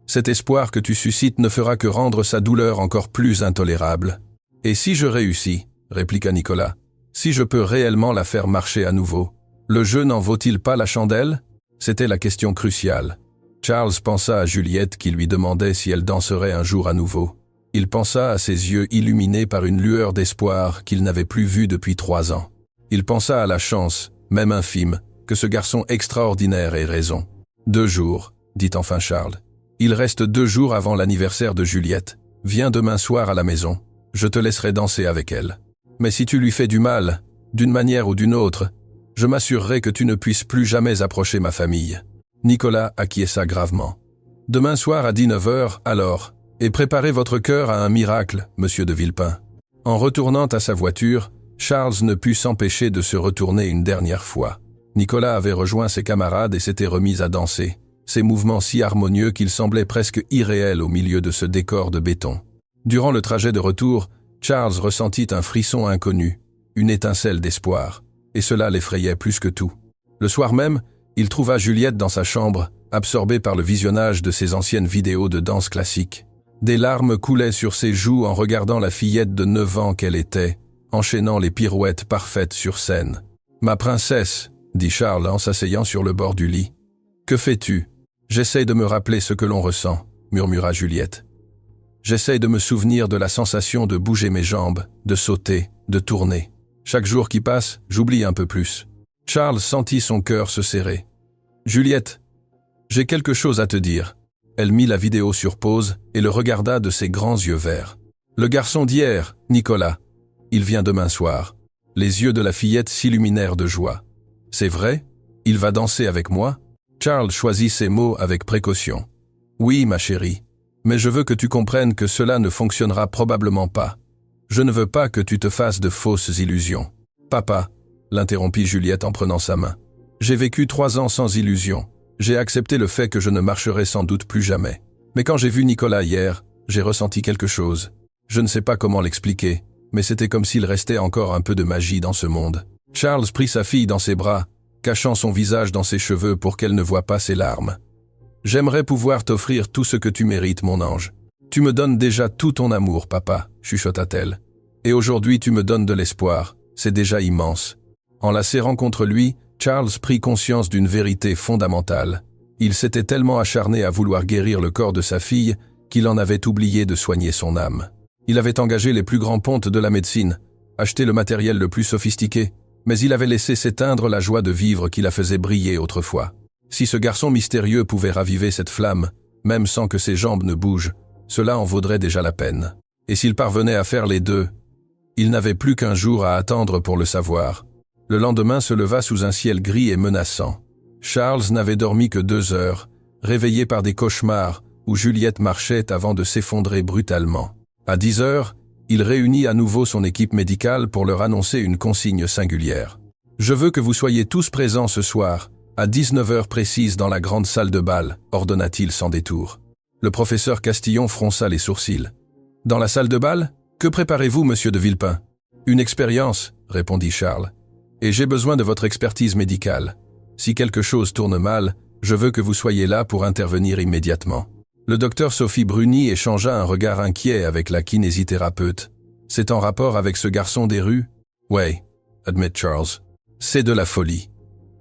Cet espoir que tu suscites ne fera que rendre sa douleur encore plus intolérable. Et si je réussis, » répliqua Nicolas, « si je peux réellement la faire marcher à nouveau, le jeu n'en vaut-il pas la chandelle ?» C'était la question cruciale. Charles pensa à Juliette qui lui demandait si elle danserait un jour à nouveau. Il pensa à ses yeux illuminés par une lueur d'espoir qu'il n'avait plus vue depuis 3 ans. Il pensa à la chance, même infime, que ce garçon extraordinaire ait raison. « 2 jours, » dit enfin Charles. « Il reste 2 jours avant l'anniversaire de Juliette. Viens demain soir à la maison. Je te laisserai danser avec elle. Mais si tu lui fais du mal, d'une manière ou d'une autre, je m'assurerai que tu ne puisses plus jamais approcher ma famille. » Nicolas acquiesça gravement. « Demain soir à 19h, alors, et préparez votre cœur à un miracle, monsieur de Villepin. » En retournant à sa voiture, Charles ne put s'empêcher de se retourner une dernière fois. Nicolas avait rejoint ses camarades et s'était remis à danser, ses mouvements si harmonieux qu'ils semblaient presque irréels au milieu de ce décor de béton. Durant le trajet de retour, Charles ressentit un frisson inconnu, une étincelle d'espoir, et cela l'effrayait plus que tout. Le soir même, il trouva Juliette dans sa chambre, absorbée par le visionnage de ses anciennes vidéos de danse classique. Des larmes coulaient sur ses joues en regardant la fillette de 9 ans qu'elle était, enchaînant les pirouettes parfaites sur scène. « Ma princesse », dit Charles en s'asseyant sur le bord du lit. « Que fais-tu ? » « J'essaye de me rappeler ce que l'on ressent, » murmura Juliette. « J'essaye de me souvenir de la sensation de bouger mes jambes, de sauter, de tourner. Chaque jour qui passe, j'oublie un peu plus. » Charles sentit son cœur se serrer. « Juliette, j'ai quelque chose à te dire. » Elle mit la vidéo sur pause et le regarda de ses grands yeux verts. « Le garçon d'hier, Nicolas. Il vient demain soir. » Les yeux de la fillette s'illuminèrent de joie. « C'est vrai ? Il va danser avec moi ?» Charles choisit ses mots avec précaution. « Oui, ma chérie, mais je veux que tu comprennes que cela ne fonctionnera probablement pas. Je ne veux pas que tu te fasses de fausses illusions. Papa, l'interrompit Juliette en prenant sa main. J'ai vécu 3 ans sans illusion. J'ai accepté le fait que je ne marcherai sans doute plus jamais. Mais quand j'ai vu Nicolas hier, j'ai ressenti quelque chose. Je ne sais pas comment l'expliquer, mais c'était comme s'il restait encore un peu de magie dans ce monde. Charles prit sa fille dans ses bras, cachant son visage dans ses cheveux pour qu'elle ne voie pas ses larmes. « J'aimerais pouvoir t'offrir tout ce que tu mérites, mon ange. Tu me donnes déjà tout ton amour, papa, chuchota-t-elle. Et aujourd'hui tu me donnes de l'espoir, c'est déjà immense. » En la serrant contre lui, Charles prit conscience d'une vérité fondamentale. Il s'était tellement acharné à vouloir guérir le corps de sa fille qu'il en avait oublié de soigner son âme. Il avait engagé les plus grands pontes de la médecine, acheté le matériel le plus sophistiqué, mais il avait laissé s'éteindre la joie de vivre qui la faisait briller autrefois. Si ce garçon mystérieux pouvait raviver cette flamme, même sans que ses jambes ne bougent, cela en vaudrait déjà la peine. Et s'il parvenait à faire les deux, il n'avait plus qu'un jour à attendre pour le savoir. Le lendemain se leva sous un ciel gris et menaçant. Charles n'avait dormi que 2 heures, réveillé par des cauchemars où Juliette marchait avant de s'effondrer brutalement. À 10 heures, il réunit à nouveau son équipe médicale pour leur annoncer une consigne singulière. « Je veux que vous soyez tous présents ce soir, à 19 heures précises dans la grande salle de bal, ordonna-t-il sans détour. Le professeur Castillon fronça les sourcils. « Dans la salle de bal? Que préparez-vous, monsieur de Villepin ?»« Une expérience, répondit Charles. Et j'ai besoin de votre expertise médicale. Si quelque chose tourne mal, je veux que vous soyez là pour intervenir immédiatement. » Le docteur Sophie Bruni échangea un regard inquiet avec la kinésithérapeute. « C'est en rapport avec ce garçon des rues ?»« Ouais, admet Charles. C'est de la folie. »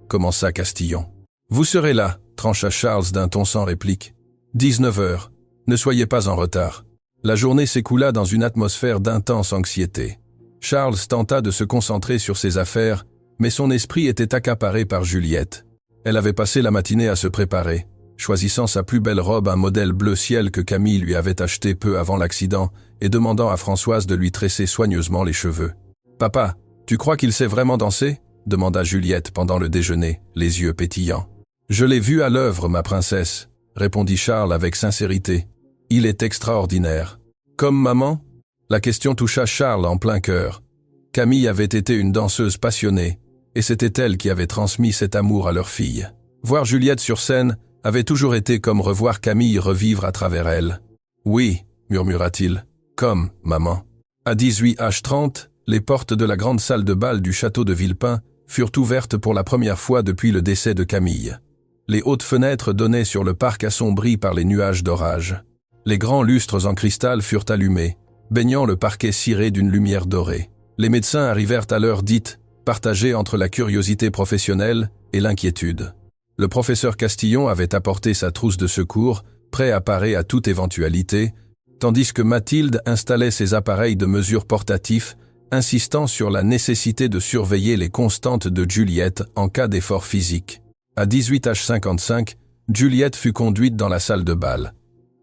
commença Castillon. « Vous serez là, trancha Charles d'un ton sans réplique. 19 heures. Ne soyez pas en retard. » La journée s'écoula dans une atmosphère d'intense anxiété. Charles tenta de se concentrer sur ses affaires, mais son esprit était accaparé par Juliette. Elle avait passé la matinée à se préparer, choisissant sa plus belle robe, un modèle bleu ciel que Camille lui avait acheté peu avant l'accident, et demandant à Françoise de lui tresser soigneusement les cheveux. « Papa, tu crois qu'il sait vraiment danser ?» demanda Juliette pendant le déjeuner, les yeux pétillants. « Je l'ai vu à l'œuvre, ma princesse, » répondit Charles avec sincérité. « Il est extraordinaire. »« Comme maman ?» La question toucha Charles en plein cœur. Camille avait été une danseuse passionnée, et c'était elle qui avait transmis cet amour à leur fille. Voir Juliette sur scène avait toujours été comme revoir Camille revivre à travers elle. « Oui, » murmura-t-il, « comme maman. » À 18h30, les portes de la grande salle de bal du château de Villepin furent ouvertes pour la première fois depuis le décès de Camille. Les hautes fenêtres donnaient sur le parc assombri par les nuages d'orage. Les grands lustres en cristal furent allumés, baignant le parquet ciré d'une lumière dorée. Les médecins arrivèrent à l'heure dite, partagés entre la curiosité professionnelle et l'inquiétude. Le professeur Castillon avait apporté sa trousse de secours, prêt à parer à toute éventualité, tandis que Mathilde installait ses appareils de mesure portatifs, insistant sur la nécessité de surveiller les constantes de Juliette en cas d'effort physique. À 18h55, Juliette fut conduite dans la salle de bal.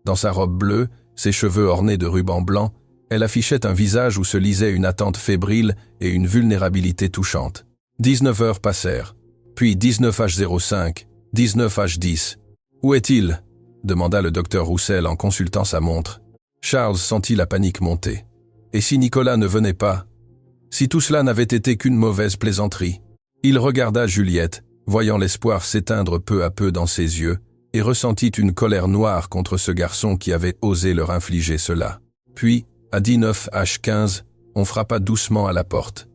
Dans sa robe bleue, ses cheveux ornés de rubans blancs, elle affichait un visage où se lisait une attente fébrile et une vulnérabilité touchante. 19 heures passèrent, puis 19h05, 19h10. « Où est-il » demanda le docteur Roussel en consultant sa montre. Charles sentit la panique monter. Et si Nicolas ne venait pas? Si tout cela n'avait été qu'une mauvaise plaisanterie? Il regarda Juliette, voyant l'espoir s'éteindre peu à peu dans ses yeux, et ressentit une colère noire contre ce garçon qui avait osé leur infliger cela. Puis, à 19h15, on frappa doucement à la porte.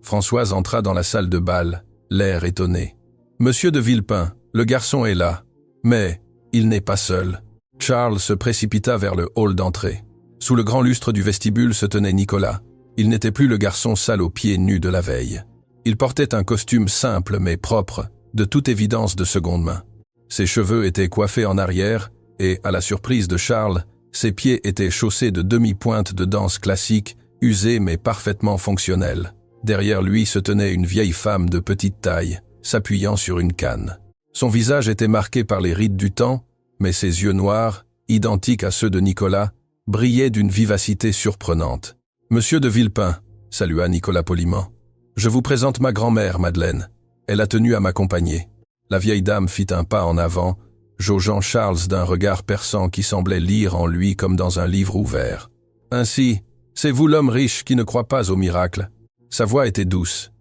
Françoise entra dans la salle de bal, l'air étonné. « Monsieur de Villepin, le garçon est là. Mais, il n'est pas seul. » Charles se précipita vers le hall d'entrée. Sous le grand lustre du vestibule se tenait Nicolas. Il n'était plus le garçon sale aux pieds nus de la veille. Il portait un costume simple mais propre, de toute évidence de seconde main. Ses cheveux étaient coiffés en arrière et, à la surprise de Charles, ses pieds étaient chaussés de demi-pointes de danse classique, usées mais parfaitement fonctionnelles. Derrière lui se tenait une vieille femme de petite taille, s'appuyant sur une canne. Son visage était marqué par les rides du temps, mais ses yeux noirs, identiques à ceux de Nicolas, brillaient d'une vivacité surprenante. « Monsieur de Villepin, » salua Nicolas poliment. « Je vous présente ma grand-mère, Madeleine. Elle a tenu à m'accompagner. » La vieille dame fit un pas en avant, jaugeant Charles d'un regard perçant qui semblait lire en lui comme dans un livre ouvert. « Ainsi, c'est vous l'homme riche qui ne croit pas au miracle. » Sa voix était douce.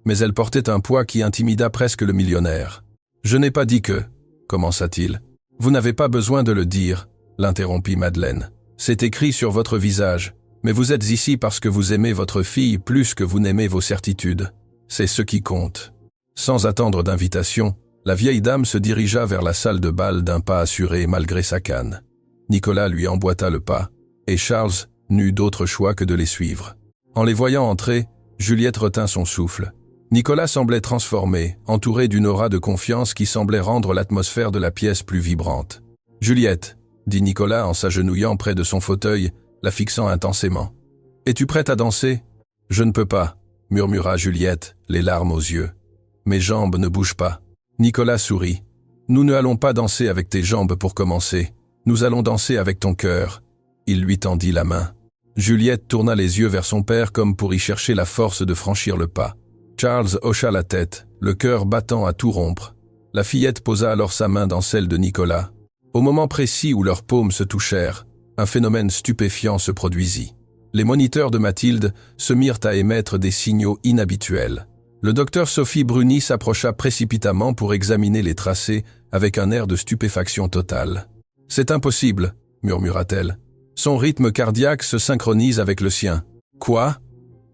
mais elle portait un poids qui intimida presque le millionnaire. « Je n'ai pas dit que… » commença-t-il. « Vous n'avez pas besoin de le dire, » l'interrompit Madeleine. « C'est écrit sur votre visage, mais vous êtes ici parce que vous aimez votre fille plus que vous n'aimez vos certitudes. C'est ce qui compte. » Sans attendre d'invitation, la vieille dame se dirigea vers la salle de bal d'un pas assuré malgré sa canne. Nicolas lui emboîta le pas, et Charles n'eut d'autre choix que de les suivre. En les voyant entrer, Juliette retint son souffle. Nicolas semblait transformé, entouré d'une aura de confiance qui semblait rendre l'atmosphère de la pièce plus vibrante. « Juliette », dit Nicolas en s'agenouillant près de son fauteuil, la fixant intensément. « Es-tu prête à danser ?»« Je ne peux pas », murmura Juliette, les larmes aux yeux. « Mes jambes ne bougent pas. » Nicolas sourit. « Nous ne allons pas danser avec tes jambes pour commencer. Nous allons danser avec ton cœur. » Il lui tendit la main. Juliette tourna les yeux vers son père comme pour y chercher la force de franchir le pas. Charles hocha la tête, le cœur battant à tout rompre. La fillette posa alors sa main dans celle de Nicolas. Au moment précis où leurs paumes se touchèrent, un phénomène stupéfiant se produisit. Les moniteurs de Mathilde se mirent à émettre des signaux inhabituels. Le docteur Sophie Bruni s'approcha précipitamment pour examiner les tracés avec un air de stupéfaction totale. « C'est impossible », murmura-t-elle. « Son rythme cardiaque se synchronise avec le sien. »« Quoi ?»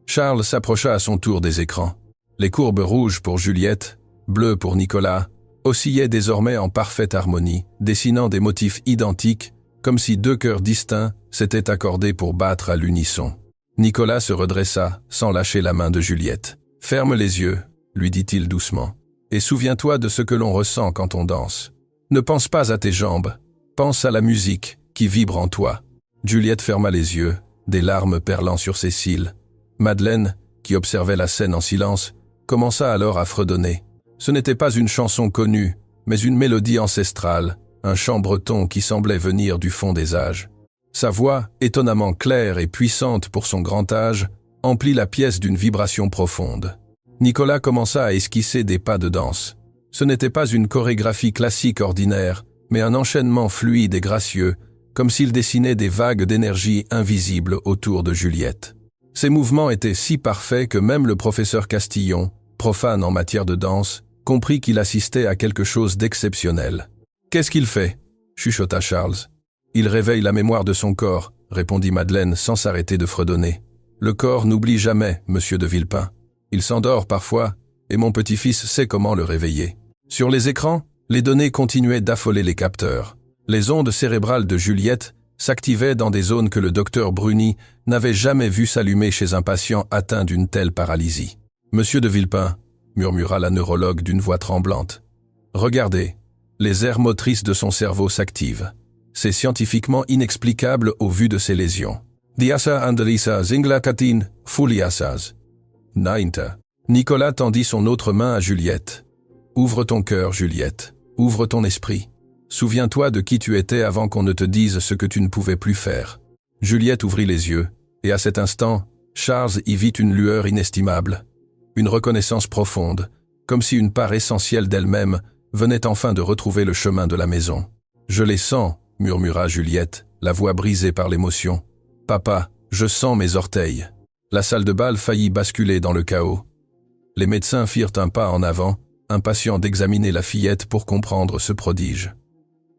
Charles s'approcha à son tour des écrans. Les courbes rouges pour Juliette, bleues pour Nicolas, oscillaient désormais en parfaite harmonie, dessinant des motifs identiques, comme si deux cœurs distincts s'étaient accordés pour battre à l'unisson. Nicolas se redressa, sans lâcher la main de Juliette. « Ferme les yeux », lui dit-il doucement, « et souviens-toi de ce que l'on ressent quand on danse. Ne pense pas à tes jambes, pense à la musique qui vibre en toi. » Juliette ferma les yeux, des larmes perlant sur ses cils. Madeleine, qui observait la scène en silence, commença alors à fredonner. Ce n'était pas une chanson connue, mais une mélodie ancestrale, un chant breton qui semblait venir du fond des âges. Sa voix, étonnamment claire et puissante pour son grand âge, emplit la pièce d'une vibration profonde. Nicolas commença à esquisser des pas de danse. Ce n'était pas une chorégraphie classique ordinaire, mais un enchaînement fluide et gracieux, comme s'il dessinait des vagues d'énergie invisibles autour de Juliette. Ces mouvements étaient si parfaits que même le professeur Castillon, profane en matière de danse, comprit qu'il assistait à quelque chose d'exceptionnel. « Qu'est-ce qu'il fait ?» chuchota Charles. « Il réveille la mémoire de son corps », répondit Madeleine sans s'arrêter de fredonner. « Le corps n'oublie jamais, monsieur de Villepin. Il s'endort parfois, et mon petit-fils sait comment le réveiller. » Sur les écrans, les données continuaient d'affoler les capteurs. Les ondes cérébrales de Juliette s'activaient dans des zones que le docteur Bruni n'avait jamais vu s'allumer chez un patient atteint d'une telle paralysie. « Monsieur de Villepin », murmura la neurologue d'une voix tremblante. « Regardez, les aires motrices de son cerveau s'activent. C'est scientifiquement inexplicable au vu de ces lésions. Diasa Andalisa Zinglakatin Fuliasas. Nainta. » Nicolas tendit son autre main à Juliette. « Ouvre ton cœur, Juliette. Ouvre ton esprit. Souviens-toi de qui tu étais avant qu'on ne te dise ce que tu ne pouvais plus faire. » Juliette ouvrit les yeux, et à cet instant, Charles y vit une lueur inestimable. Une reconnaissance profonde, comme si une part essentielle d'elle-même venait enfin de retrouver le chemin de la maison. « Je les sens », murmura Juliette, la voix brisée par l'émotion. « Papa, je sens mes orteils. » La salle de bal faillit basculer dans le chaos. Les médecins firent un pas en avant, impatients d'examiner la fillette pour comprendre ce prodige.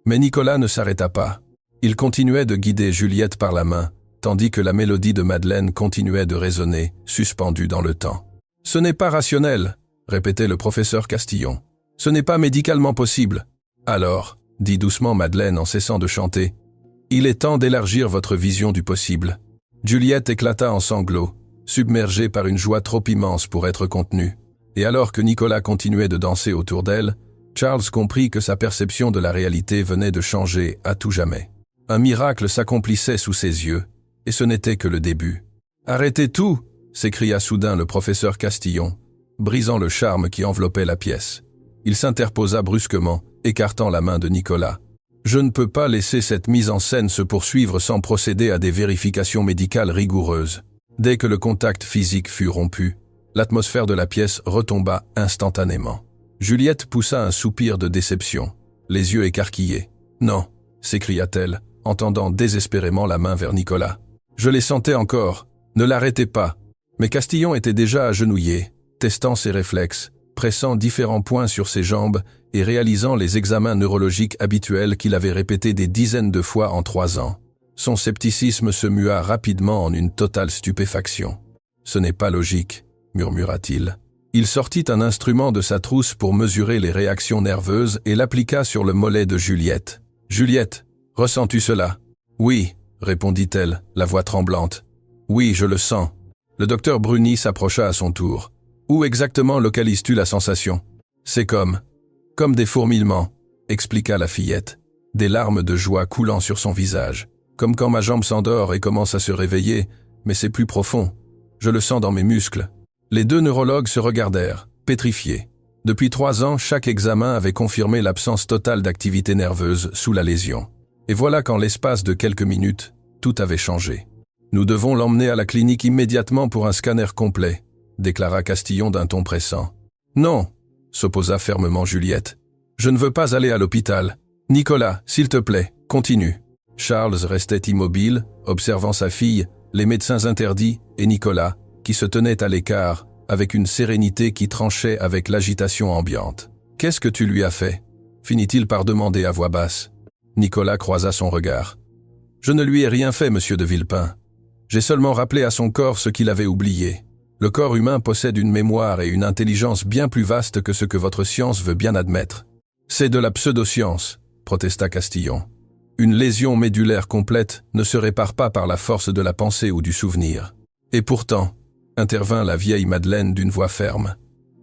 Mais Nicolas ne s'arrêta pas. Il continuait de guider Juliette par la main, tandis que la mélodie de Madeleine continuait de résonner, suspendue dans le temps. « Ce n'est pas rationnel », répétait le professeur Castillon. « Ce n'est pas médicalement possible. »« Alors », dit doucement Madeleine en cessant de chanter, « il est temps d'élargir votre vision du possible. » Juliette éclata en sanglots, submergée par une joie trop immense pour être contenue. Et alors que Nicolas continuait de danser autour d'elle, Charles comprit que sa perception de la réalité venait de changer à tout jamais. Un miracle s'accomplissait sous ses yeux, et ce n'était que le début. « Arrêtez tout !» s'écria soudain le professeur Castillon, brisant le charme qui enveloppait la pièce. Il s'interposa brusquement, écartant la main de Nicolas. « Je ne peux pas laisser cette mise en scène se poursuivre sans procéder à des vérifications médicales rigoureuses. » Dès que le contact physique fut rompu, l'atmosphère de la pièce retomba instantanément. Juliette poussa un soupir de déception, les yeux écarquillés. « Non !» s'écria-t-elle, en tendant désespérément la main vers Nicolas. « Je les sentais encore. Ne l'arrêtez pas. » Mais Castillon était déjà agenouillé, testant ses réflexes, pressant différents points sur ses jambes et réalisant les examens neurologiques habituels qu'il avait répétés des dizaines de fois en 3 ans. Son scepticisme se mua rapidement en une totale stupéfaction. « Ce n'est pas logique », murmura-t-il. Il sortit un instrument de sa trousse pour mesurer les réactions nerveuses et l'appliqua sur le mollet de Juliette. « Juliette, ressens-tu cela ?»« Oui », répondit-elle, la voix tremblante. « Oui, je le sens. » Le docteur Bruni s'approcha à son tour. « Où exactement localises-tu la sensation ?»« C'est comme des fourmillements, » expliqua la fillette, des larmes de joie coulant sur son visage. « Comme quand ma jambe s'endort et commence à se réveiller, mais c'est plus profond. Je le sens dans mes muscles. » Les 2 neurologues se regardèrent, pétrifiés. Depuis 3 ans, chaque examen avait confirmé l'absence totale d'activité nerveuse sous la lésion. Et voilà qu'en l'espace de quelques minutes, tout avait changé. « Nous devons l'emmener à la clinique immédiatement pour un scanner complet », déclara Castillon d'un ton pressant. « Non », s'opposa fermement Juliette. « Je ne veux pas aller à l'hôpital. Nicolas, s'il te plaît, continue. » Charles restait immobile, observant sa fille, les médecins interdits et Nicolas, qui se tenait à l'écart, avec une sérénité qui tranchait avec l'agitation ambiante. « Qu'est-ce que tu lui as fait ?» finit-il par demander à voix basse. Nicolas croisa son regard. « Je ne lui ai rien fait, monsieur de Villepin. J'ai seulement rappelé à son corps ce qu'il avait oublié. Le corps humain possède une mémoire et une intelligence bien plus vastes que ce que votre science veut bien admettre. »« C'est de la pseudo-science, » protesta Castillon. « Une lésion médulaire complète ne se répare pas par la force de la pensée ou du souvenir. Et pourtant, intervint la vieille Madeleine d'une voix ferme.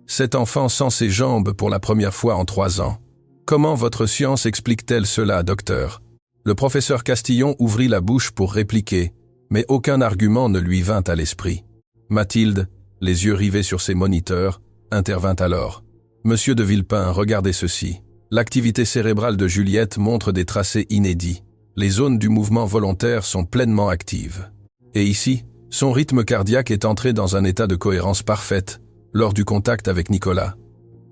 Cet enfant sent ses jambes pour la première fois en 3 ans. Comment votre science explique-t-elle cela, docteur ? Le professeur Castillon ouvrit la bouche pour répliquer, mais aucun argument ne lui vint à l'esprit. Mathilde, les yeux rivés sur ses moniteurs, intervint alors. Monsieur de Villepin, regardez ceci. L'activité cérébrale de Juliette montre des tracés inédits. Les zones du mouvement volontaire sont pleinement actives. Et ici, son rythme cardiaque est entré dans un état de cohérence parfaite lors du contact avec Nicolas.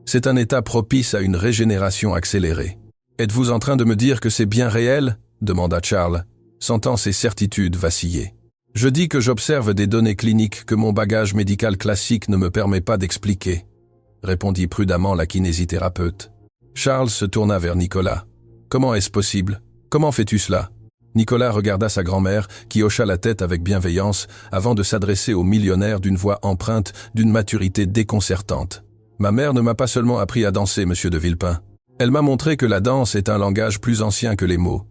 C'est un état propice à une régénération accélérée. « Êtes-vous en train de me dire que c'est bien réel ?» demanda Charles, sentant ses certitudes vaciller. « Je dis que j'observe des données cliniques que mon bagage médical classique ne me permet pas d'expliquer, » répondit prudemment la kinésithérapeute. Charles se tourna vers Nicolas. « Comment est-ce possible ? Comment fais-tu cela ?» Nicolas regarda sa grand-mère, qui hocha la tête avec bienveillance, avant de s'adresser au millionnaire d'une voix empreinte d'une maturité déconcertante. « Ma mère ne m'a pas seulement appris à danser, monsieur de Villepin. Elle m'a montré que la danse est un langage plus ancien que les mots.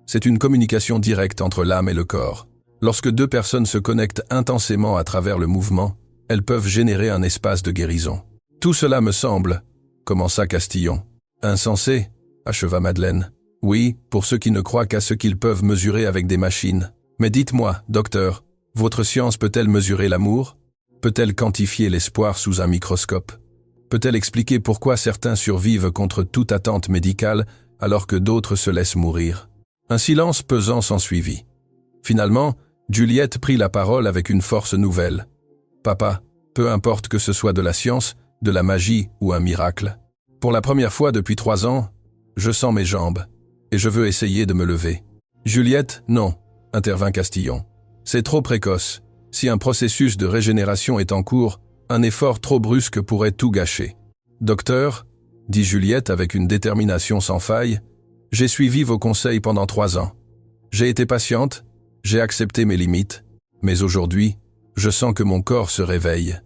C'est une communication directe entre l'âme et le corps. Lorsque 2 personnes se connectent intensément à travers le mouvement, elles peuvent générer un espace de guérison. Tout cela me semble, » commença Castillon. « Insensé, » acheva Madeleine. « Oui, pour ceux qui ne croient qu'à ce qu'ils peuvent mesurer avec des machines. Mais dites-moi, docteur, votre science peut-elle mesurer l'amour? Peut-elle quantifier l'espoir sous un microscope? Peut-elle expliquer pourquoi certains survivent contre toute attente médicale alors que d'autres se laissent mourir ?» Un silence pesant s'ensuivit. Finalement, Juliette prit la parole avec une force nouvelle. « Papa, peu importe que ce soit de la science, de la magie ou un miracle. Pour la première fois depuis 3 ans, je sens mes jambes. Et je veux essayer de me lever. »« Juliette, non, » intervint Castillon. « C'est trop précoce. Si un processus de régénération est en cours, un effort trop brusque pourrait tout gâcher. »« Docteur, » dit Juliette avec une détermination sans faille, « j'ai suivi vos conseils pendant 3 ans. J'ai été patiente, j'ai accepté mes limites, mais aujourd'hui, je sens que mon corps se réveille.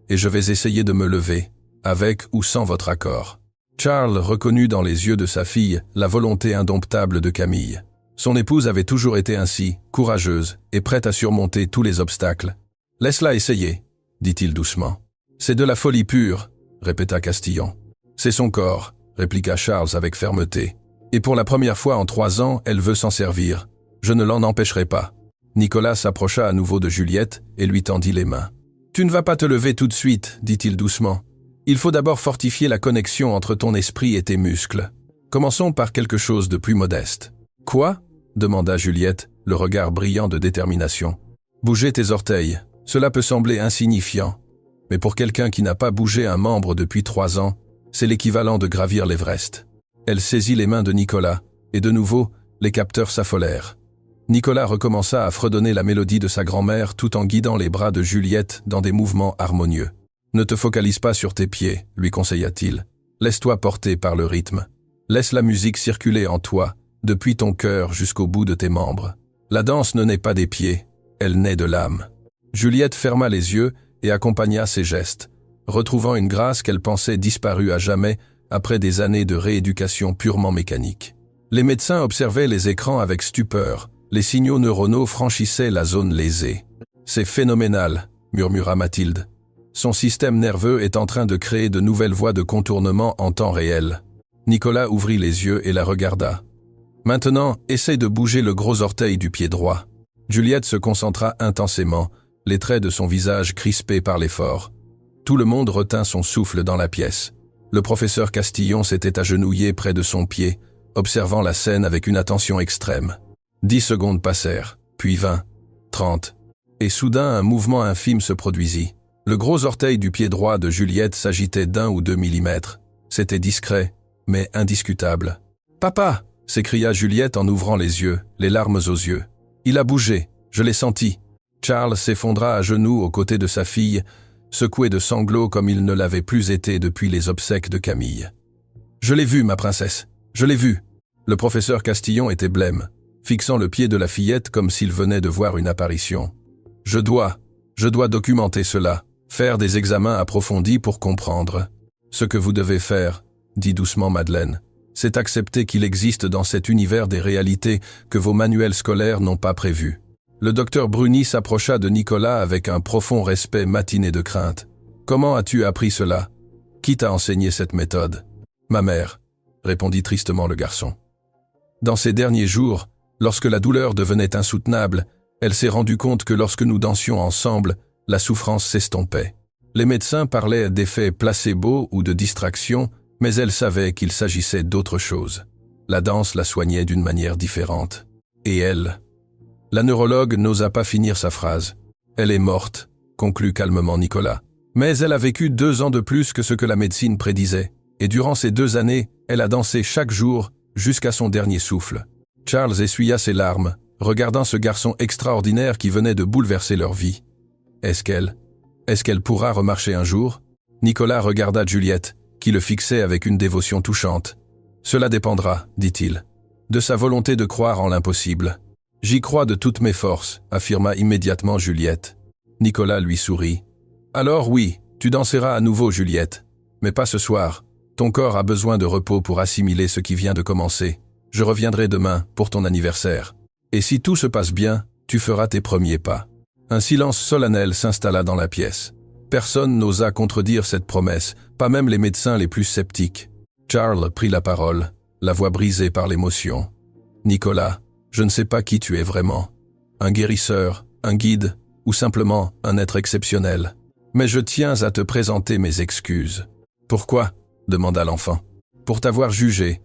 Et je vais essayer de me lever, avec ou sans votre accord. » Charles reconnut dans les yeux de sa fille la volonté indomptable de Camille. Son épouse avait toujours été ainsi, courageuse et prête à surmonter tous les obstacles. « Laisse-la essayer, » dit-il doucement. « C'est de la folie pure, » répéta Castillon. « C'est son corps, » répliqua Charles avec fermeté. « Et pour la première fois en 3 ans, elle veut s'en servir. Je ne l'en empêcherai pas. » Nicolas s'approcha à nouveau de Juliette et lui tendit les mains. « Tu ne vas pas te lever tout de suite, » dit-il doucement. « Il faut d'abord fortifier la connexion entre ton esprit et tes muscles. Commençons par quelque chose de plus modeste. »« Quoi ?» demanda Juliette, le regard brillant de détermination. « Bouger tes orteils. Cela peut sembler insignifiant. Mais pour quelqu'un qui n'a pas bougé un membre depuis 3 ans, c'est l'équivalent de gravir l'Everest. » Elle saisit les mains de Nicolas, et de nouveau, les capteurs s'affolèrent. Nicolas recommença à fredonner la mélodie de sa grand-mère tout en guidant les bras de Juliette dans des mouvements harmonieux. Ne te focalise pas sur tes pieds, lui conseilla-t-il. Laisse-toi porter par le rythme. Laisse la musique circuler en toi, depuis ton cœur jusqu'au bout de tes membres. La danse ne naît pas des pieds, elle naît de l'âme. Juliette ferma les yeux et accompagna ses gestes, retrouvant une grâce qu'elle pensait disparue à jamais après des années de rééducation purement mécanique. Les médecins observaient les écrans avec stupeur, les signaux neuronaux franchissaient la zone lésée. « C'est phénoménal », murmura Mathilde. Son système nerveux est en train de créer de nouvelles voies de contournement en temps réel. Nicolas ouvrit les yeux et la regarda. Maintenant, essaye de bouger le gros orteil du pied droit. Juliette se concentra intensément, les traits de son visage crispés par l'effort. Tout le monde retint son souffle dans la pièce. Le professeur Castillon s'était agenouillé près de son pied, observant la scène avec une attention extrême. 10 secondes passèrent, puis 20, 30, et soudain un mouvement infime se produisit. Le gros orteil du pied droit de Juliette s'agitait d'1 ou 2 millimètres. C'était discret, mais indiscutable. « Papa !» s'écria Juliette en ouvrant les yeux, les larmes aux yeux. « Il a bougé, je l'ai senti. » Charles s'effondra à genoux aux côtés de sa fille, secoué de sanglots comme il ne l'avait plus été depuis les obsèques de Camille. « Je l'ai vu, ma princesse, je l'ai vu !» Le professeur Castillon était blême, fixant le pied de la fillette comme s'il venait de voir une apparition. « Je dois documenter cela, faire des examens approfondis pour comprendre. Ce que vous devez faire, » dit doucement Madeleine, « c'est accepter qu'il existe dans cet univers des réalités que vos manuels scolaires n'ont pas prévues. » Le docteur Bruni s'approcha de Nicolas avec un profond respect matiné de crainte. « Comment as-tu appris cela? Qui t'a enseigné cette méthode? »« Ma mère, » répondit tristement le garçon. Dans ces derniers jours, lorsque la douleur devenait insoutenable, elle s'est rendue compte que lorsque nous dansions ensemble, la souffrance s'estompait. Les médecins parlaient d'effets placebo ou de distraction, mais elle savait qu'il s'agissait d'autre chose. La danse la soignait d'une manière différente. Et elle? La neurologue n'osa pas finir sa phrase. « Elle est morte », conclut calmement Nicolas. Mais elle a vécu 2 ans de plus que ce que la médecine prédisait. Et durant ces 2 années, elle a dansé chaque jour, jusqu'à son dernier souffle. Charles essuya ses larmes, regardant ce garçon extraordinaire qui venait de bouleverser leur vie. Est-ce qu'elle pourra remarcher un jour? Nicolas regarda Juliette, qui le fixait avec une dévotion touchante. Cela dépendra, dit-il, de sa volonté de croire en l'impossible. J'y crois de toutes mes forces, affirma immédiatement Juliette. Nicolas lui sourit. Alors oui, tu danseras à nouveau, Juliette. Mais pas ce soir. Ton corps a besoin de repos pour assimiler ce qui vient de commencer. Je reviendrai demain pour ton anniversaire. Et si tout se passe bien, tu feras tes premiers pas. Un silence solennel s'installa dans la pièce. Personne n'osa contredire cette promesse, pas même les médecins les plus sceptiques. Charles prit la parole, la voix brisée par l'émotion. « Nicolas, je ne sais pas qui tu es vraiment. Un guérisseur, un guide, ou simplement un être exceptionnel. Mais je tiens à te présenter mes excuses. »« Pourquoi ?» demanda l'enfant. « Pour t'avoir jugé.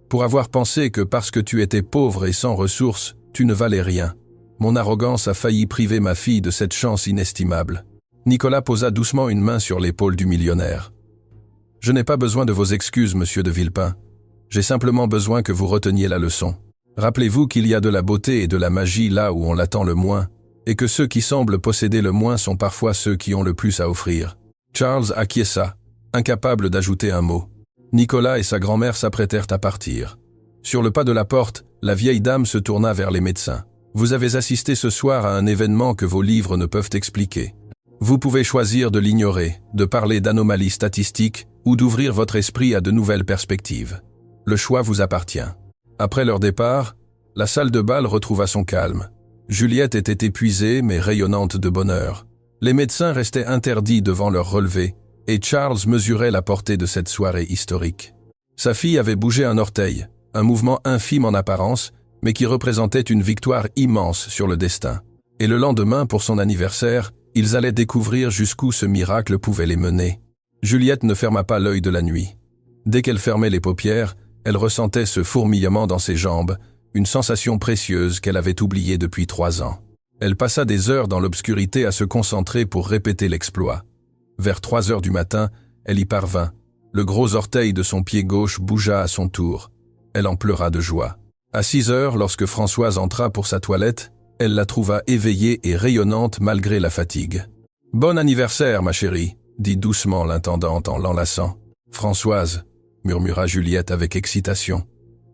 Pour avoir pensé que parce que tu étais pauvre et sans ressources, tu ne valais rien. Mon arrogance a failli priver ma fille de cette chance inestimable. » Nicolas posa doucement une main sur l'épaule du millionnaire. « Je n'ai pas besoin de vos excuses, monsieur de Villepin. J'ai simplement besoin que vous reteniez la leçon. Rappelez-vous qu'il y a de la beauté et de la magie là où on l'attend le moins, et que ceux qui semblent posséder le moins sont parfois ceux qui ont le plus à offrir. » Charles acquiesça, incapable d'ajouter un mot. Nicolas et sa grand-mère s'apprêtèrent à partir. Sur le pas de la porte, la vieille dame se tourna vers les médecins. « Vous avez assisté ce soir à un événement que vos livres ne peuvent expliquer. Vous pouvez choisir de l'ignorer, de parler d'anomalies statistiques ou d'ouvrir votre esprit à de nouvelles perspectives. Le choix vous appartient. » Après leur départ, la salle de bal retrouva son calme. Juliette était épuisée mais rayonnante de bonheur. Les médecins restaient interdits devant leur relevé, et Charles mesurait la portée de cette soirée historique. Sa fille avait bougé un orteil, un mouvement infime en apparence, mais qui représentait une victoire immense sur le destin. Et le lendemain, pour son anniversaire, ils allaient découvrir jusqu'où ce miracle pouvait les mener. Juliette ne ferma pas l'œil de la nuit. Dès qu'elle fermait les paupières, elle ressentait ce fourmillement dans ses jambes, une sensation précieuse qu'elle avait oubliée depuis 3 ans. Elle passa des heures dans l'obscurité à se concentrer pour répéter l'exploit. Vers 3 heures du matin, elle y parvint. Le gros orteil de son pied gauche bougea à son tour. Elle en pleura de joie. À 6 heures, lorsque Françoise entra pour sa toilette, elle la trouva éveillée et rayonnante malgré la fatigue. « Bon anniversaire, ma chérie !» dit doucement l'intendante en l'enlaçant. « Françoise, murmura Juliette avec excitation.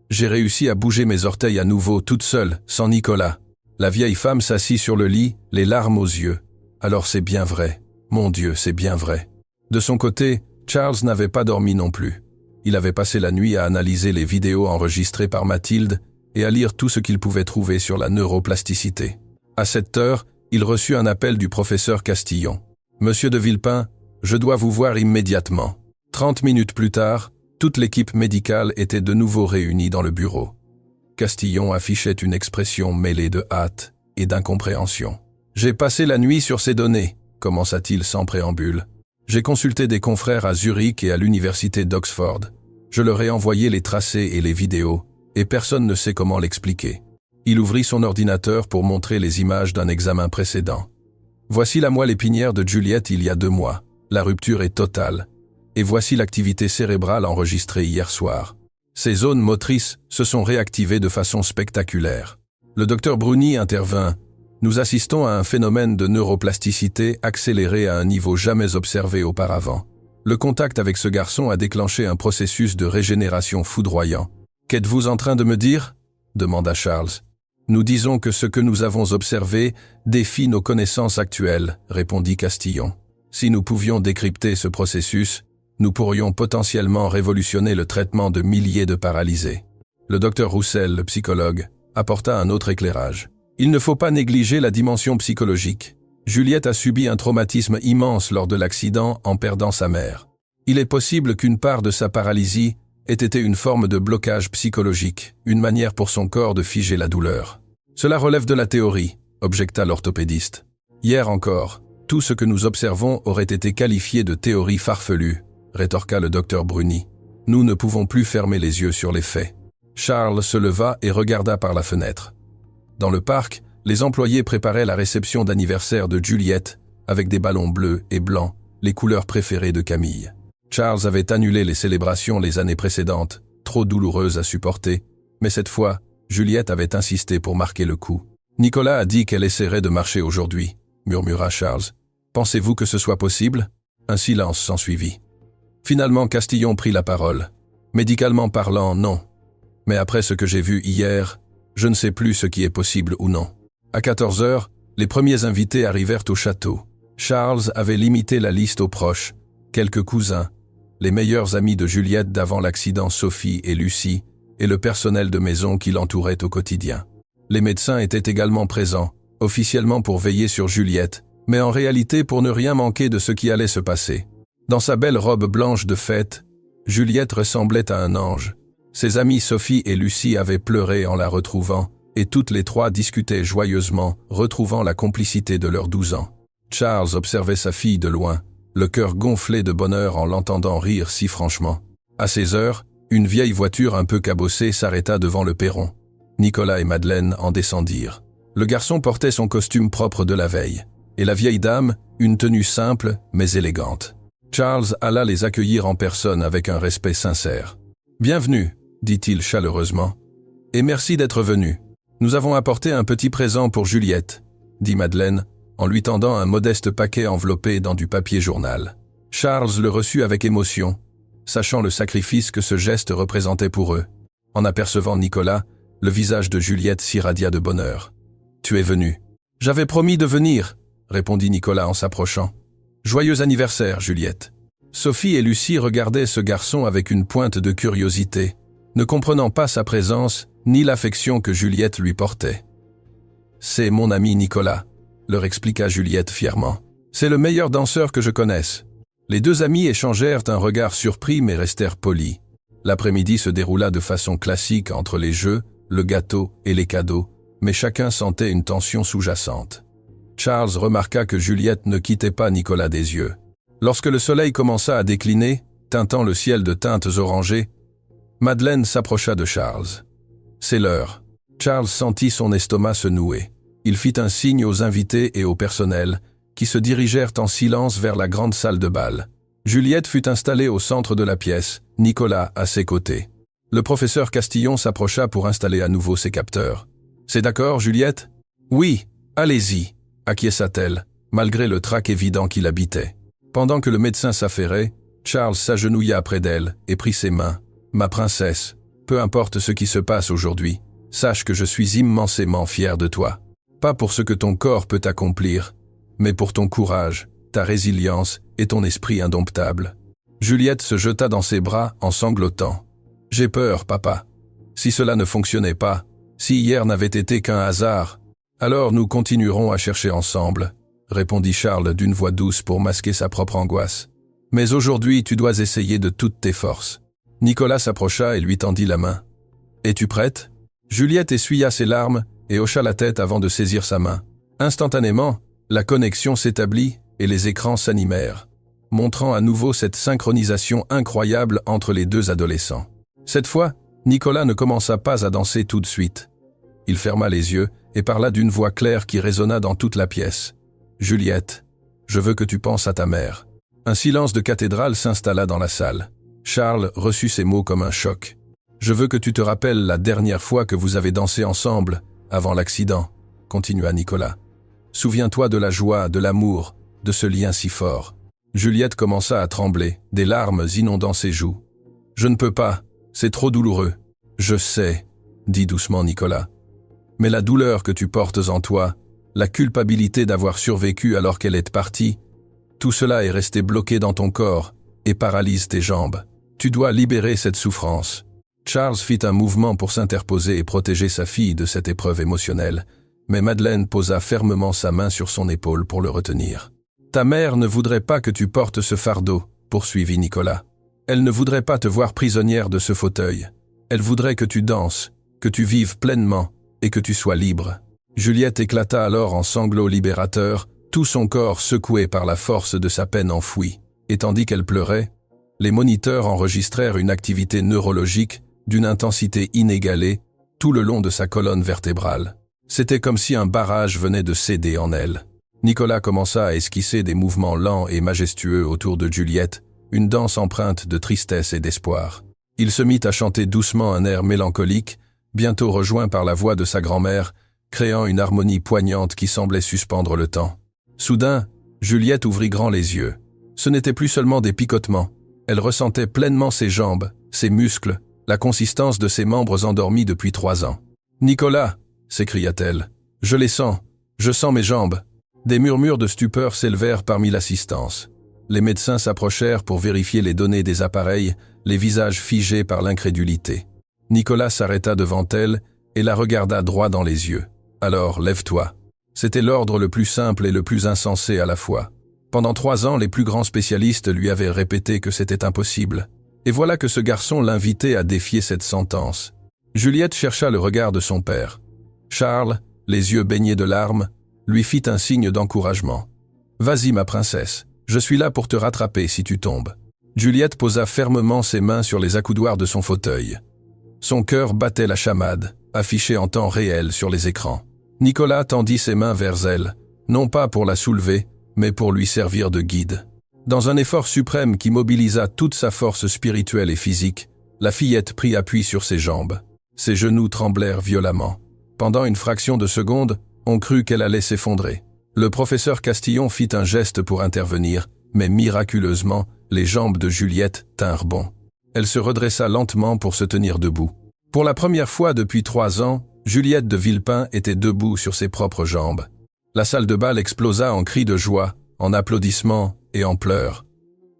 J'ai réussi à bouger mes orteils à nouveau, toute seule, sans Nicolas. » La vieille femme s'assit sur le lit, les larmes aux yeux. « Alors c'est bien vrai. Mon Dieu, c'est bien vrai. » De son côté, Charles n'avait pas dormi non plus. Il avait passé la nuit à analyser les vidéos enregistrées par Mathilde et à lire tout ce qu'il pouvait trouver sur la neuroplasticité. À 7 heures, il reçut un appel du professeur Castillon. « Monsieur de Villepin, je dois vous voir immédiatement. » 30 minutes plus tard, toute l'équipe médicale était de nouveau réunie dans le bureau. Castillon affichait une expression mêlée de hâte et d'incompréhension. « J'ai passé la nuit sur ces données, » commença-t-il sans préambule. « J'ai consulté des confrères à Zurich et à l'université d'Oxford. Je leur ai envoyé les tracés et les vidéos, et personne ne sait comment l'expliquer. » Il ouvrit son ordinateur pour montrer les images d'un examen précédent. « Voici la moelle épinière de Juliette il y a 2 mois. La rupture est totale. Et voici l'activité cérébrale enregistrée hier soir. Ces zones motrices se sont réactivées de façon spectaculaire. » Le docteur Bruni intervint. « Nous assistons à un phénomène de neuroplasticité accéléré à un niveau jamais observé auparavant. Le contact avec ce garçon a déclenché un processus de régénération foudroyant. »« Qu'êtes-vous en train de me dire ?» demanda Charles. « Nous disons que ce que nous avons observé défie nos connaissances actuelles, » répondit Castillon. « Si nous pouvions décrypter ce processus, nous pourrions potentiellement révolutionner le traitement de milliers de paralysés. » Le docteur Roussel, le psychologue, apporta un autre éclairage. « Il ne faut pas négliger la dimension psychologique. Juliette a subi un traumatisme immense lors de l'accident en perdant sa mère. Il est possible qu'une part de sa paralysie ait été une forme de blocage psychologique, une manière pour son corps de figer la douleur. Cela relève de la théorie, objecta l'orthopédiste. Hier encore, tout ce que nous observons aurait été qualifié de théorie farfelue, rétorqua le docteur Bruni. Nous ne pouvons plus fermer les yeux sur les faits. Charles se leva et regarda par la fenêtre. Dans le parc, les employés préparaient la réception d'anniversaire de Juliette, avec des ballons bleus et blancs, les couleurs préférées de Camille. Charles avait annulé les célébrations les années précédentes, trop douloureuses à supporter, mais cette fois, Juliette avait insisté pour marquer le coup. « Nicolas a dit qu'elle essaierait de marcher aujourd'hui, » murmura Charles. « Pensez-vous que ce soit possible ?» Un silence s'ensuivit. Finalement, Castillon prit la parole. « Médicalement parlant, non. Mais après ce que j'ai vu hier, je ne sais plus ce qui est possible ou non. » À 14 heures, les premiers invités arrivèrent au château. Charles avait limité la liste aux proches, quelques cousins, les meilleurs amis de Juliette d'avant l'accident Sophie et Lucie, et le personnel de maison qui l'entourait au quotidien. Les médecins étaient également présents, officiellement pour veiller sur Juliette, mais en réalité pour ne rien manquer de ce qui allait se passer. Dans sa belle robe blanche de fête, Juliette ressemblait à un ange. Ses amies Sophie et Lucie avaient pleuré en la retrouvant, et toutes les 3 discutaient joyeusement, retrouvant la complicité de leurs 12 ans. Charles observait sa fille de loin, le cœur gonflé de bonheur en l'entendant rire si franchement. À 16 heures, une vieille voiture un peu cabossée s'arrêta devant le perron. Nicolas et Madeleine en descendirent. Le garçon portait son costume propre de la veille, et la vieille dame, une tenue simple mais élégante. Charles alla les accueillir en personne avec un respect sincère. « Bienvenue, » dit-il chaleureusement. « Et merci d'être venu. Nous avons apporté un petit présent pour Juliette, » dit Madeleine, en lui tendant un modeste paquet enveloppé dans du papier journal. Charles le reçut avec émotion, sachant le sacrifice que ce geste représentait pour eux. En apercevant Nicolas, le visage de Juliette s'irradia de bonheur. « Tu es venu. »« J'avais promis de venir, » répondit Nicolas en s'approchant. « Joyeux anniversaire, Juliette. » Sophie et Lucie regardaient ce garçon avec une pointe de curiosité, ne comprenant pas sa présence ni l'affection que Juliette lui portait. « C'est mon ami Nicolas, » leur expliqua Juliette fièrement. « C'est le meilleur danseur que je connaisse. » Les 2 amis échangèrent un regard surpris mais restèrent polis. L'après-midi se déroula de façon classique entre les jeux, le gâteau et les cadeaux, mais chacun sentait une tension sous-jacente. Charles remarqua que Juliette ne quittait pas Nicolas des yeux. Lorsque le soleil commença à décliner, teintant le ciel de teintes orangées, Madeleine s'approcha de Charles. « C'est l'heure. » Charles sentit son estomac se nouer. Il fit un signe aux invités et au personnel, qui se dirigèrent en silence vers la grande salle de bal. Juliette fut installée au centre de la pièce, Nicolas à ses côtés. Le professeur Castillon s'approcha pour installer à nouveau ses capteurs. « C'est d'accord, Juliette ?»« Oui, allez-y », acquiesça-t-elle, malgré le trac évident qui l'habitait. Pendant que le médecin s'affairait, Charles s'agenouilla près d'elle et prit ses mains. « Ma princesse, peu importe ce qui se passe aujourd'hui, sache que je suis immensément fier de toi. Pas pour ce que ton corps peut accomplir, mais pour ton courage, ta résilience et ton esprit indomptable. » Juliette se jeta dans ses bras en sanglotant. « J'ai peur, papa. Si cela ne fonctionnait pas, si hier n'avait été qu'un hasard, alors nous continuerons à chercher ensemble, » répondit Charles d'une voix douce pour masquer sa propre angoisse. « Mais aujourd'hui, tu dois essayer de toutes tes forces. » Nicolas s'approcha et lui tendit la main. « Es-tu prête ?» Juliette essuya ses larmes et hocha la tête avant de saisir sa main. Instantanément, la connexion s'établit et les écrans s'animèrent, montrant à nouveau cette synchronisation incroyable entre les deux adolescents. Cette fois, Nicolas ne commença pas à danser tout de suite. Il ferma les yeux et parla d'une voix claire qui résonna dans toute la pièce. « Juliette, je veux que tu penses à ta mère. » Un silence de cathédrale s'installa dans la salle. Charles reçut ces mots comme un choc. « Je veux que tu te rappelles la dernière fois que vous avez dansé ensemble, avant l'accident, » continua Nicolas. « Souviens-toi de la joie, de l'amour, de ce lien si fort. » Juliette commença à trembler, des larmes inondant ses joues. « Je ne peux pas, c'est trop douloureux. »« Je sais, » dit doucement Nicolas. « Mais la douleur que tu portes en toi, la culpabilité d'avoir survécu alors qu'elle est partie, tout cela est resté bloqué dans ton corps et paralyse tes jambes. Tu dois libérer cette souffrance. » Charles fit un mouvement pour s'interposer et protéger sa fille de cette épreuve émotionnelle, mais Madeleine posa fermement sa main sur son épaule pour le retenir. « Ta mère ne voudrait pas que tu portes ce fardeau, » poursuivit Nicolas. « Elle ne voudrait pas te voir prisonnière de ce fauteuil. Elle voudrait que tu danses, que tu vives pleinement et que tu sois libre. » Juliette éclata alors en sanglots libérateurs, tout son corps secoué par la force de sa peine enfouie. Et tandis qu'elle pleurait, les moniteurs enregistrèrent une activité neurologique d'une intensité inégalée tout le long de sa colonne vertébrale. C'était comme si un barrage venait de céder en elle. Nicolas commença à esquisser des mouvements lents et majestueux autour de Juliette, une danse empreinte de tristesse et d'espoir. Il se mit à chanter doucement un air mélancolique, bientôt rejoint par la voix de sa grand-mère, créant une harmonie poignante qui semblait suspendre le temps. Soudain, Juliette ouvrit grand les yeux. Ce n'était plus seulement des picotements. Elle ressentait pleinement ses jambes, ses muscles, la consistance de ses membres endormis depuis 3 ans. « Nicolas !» s'écria-t-elle. « Je sens mes jambes. » Des murmures de stupeur s'élevèrent parmi l'assistance. Les médecins s'approchèrent pour vérifier les données des appareils, les visages figés par l'incrédulité. Nicolas s'arrêta devant elle et la regarda droit dans les yeux. « Alors, lève-toi. » C'était l'ordre le plus simple et le plus insensé à la fois. Pendant 3 ans, les plus grands spécialistes lui avaient répété que c'était impossible. Et voilà que ce garçon l'invitait à défier cette sentence. Juliette chercha le regard de son père. Charles, les yeux baignés de larmes, lui fit un signe d'encouragement. « Vas-y, ma princesse, je suis là pour te rattraper si tu tombes. » Juliette posa fermement ses mains sur les accoudoirs de son fauteuil. Son cœur battait la chamade, affichée en temps réel sur les écrans. Nicolas tendit ses mains vers elle, non pas pour la soulever, mais pour lui servir de guide. Dans un effort suprême qui mobilisa toute sa force spirituelle et physique, la fillette prit appui sur ses jambes. Ses genoux tremblèrent violemment. Pendant une fraction de seconde, on crut qu'elle allait s'effondrer. Le professeur Castillon fit un geste pour intervenir, mais miraculeusement, les jambes de Juliette tinrent bon. Elle se redressa lentement pour se tenir debout. Pour la première fois depuis 3 ans, Juliette de Villepin était debout sur ses propres jambes. La salle de bal explosa en cris de joie, en applaudissements et en pleurs.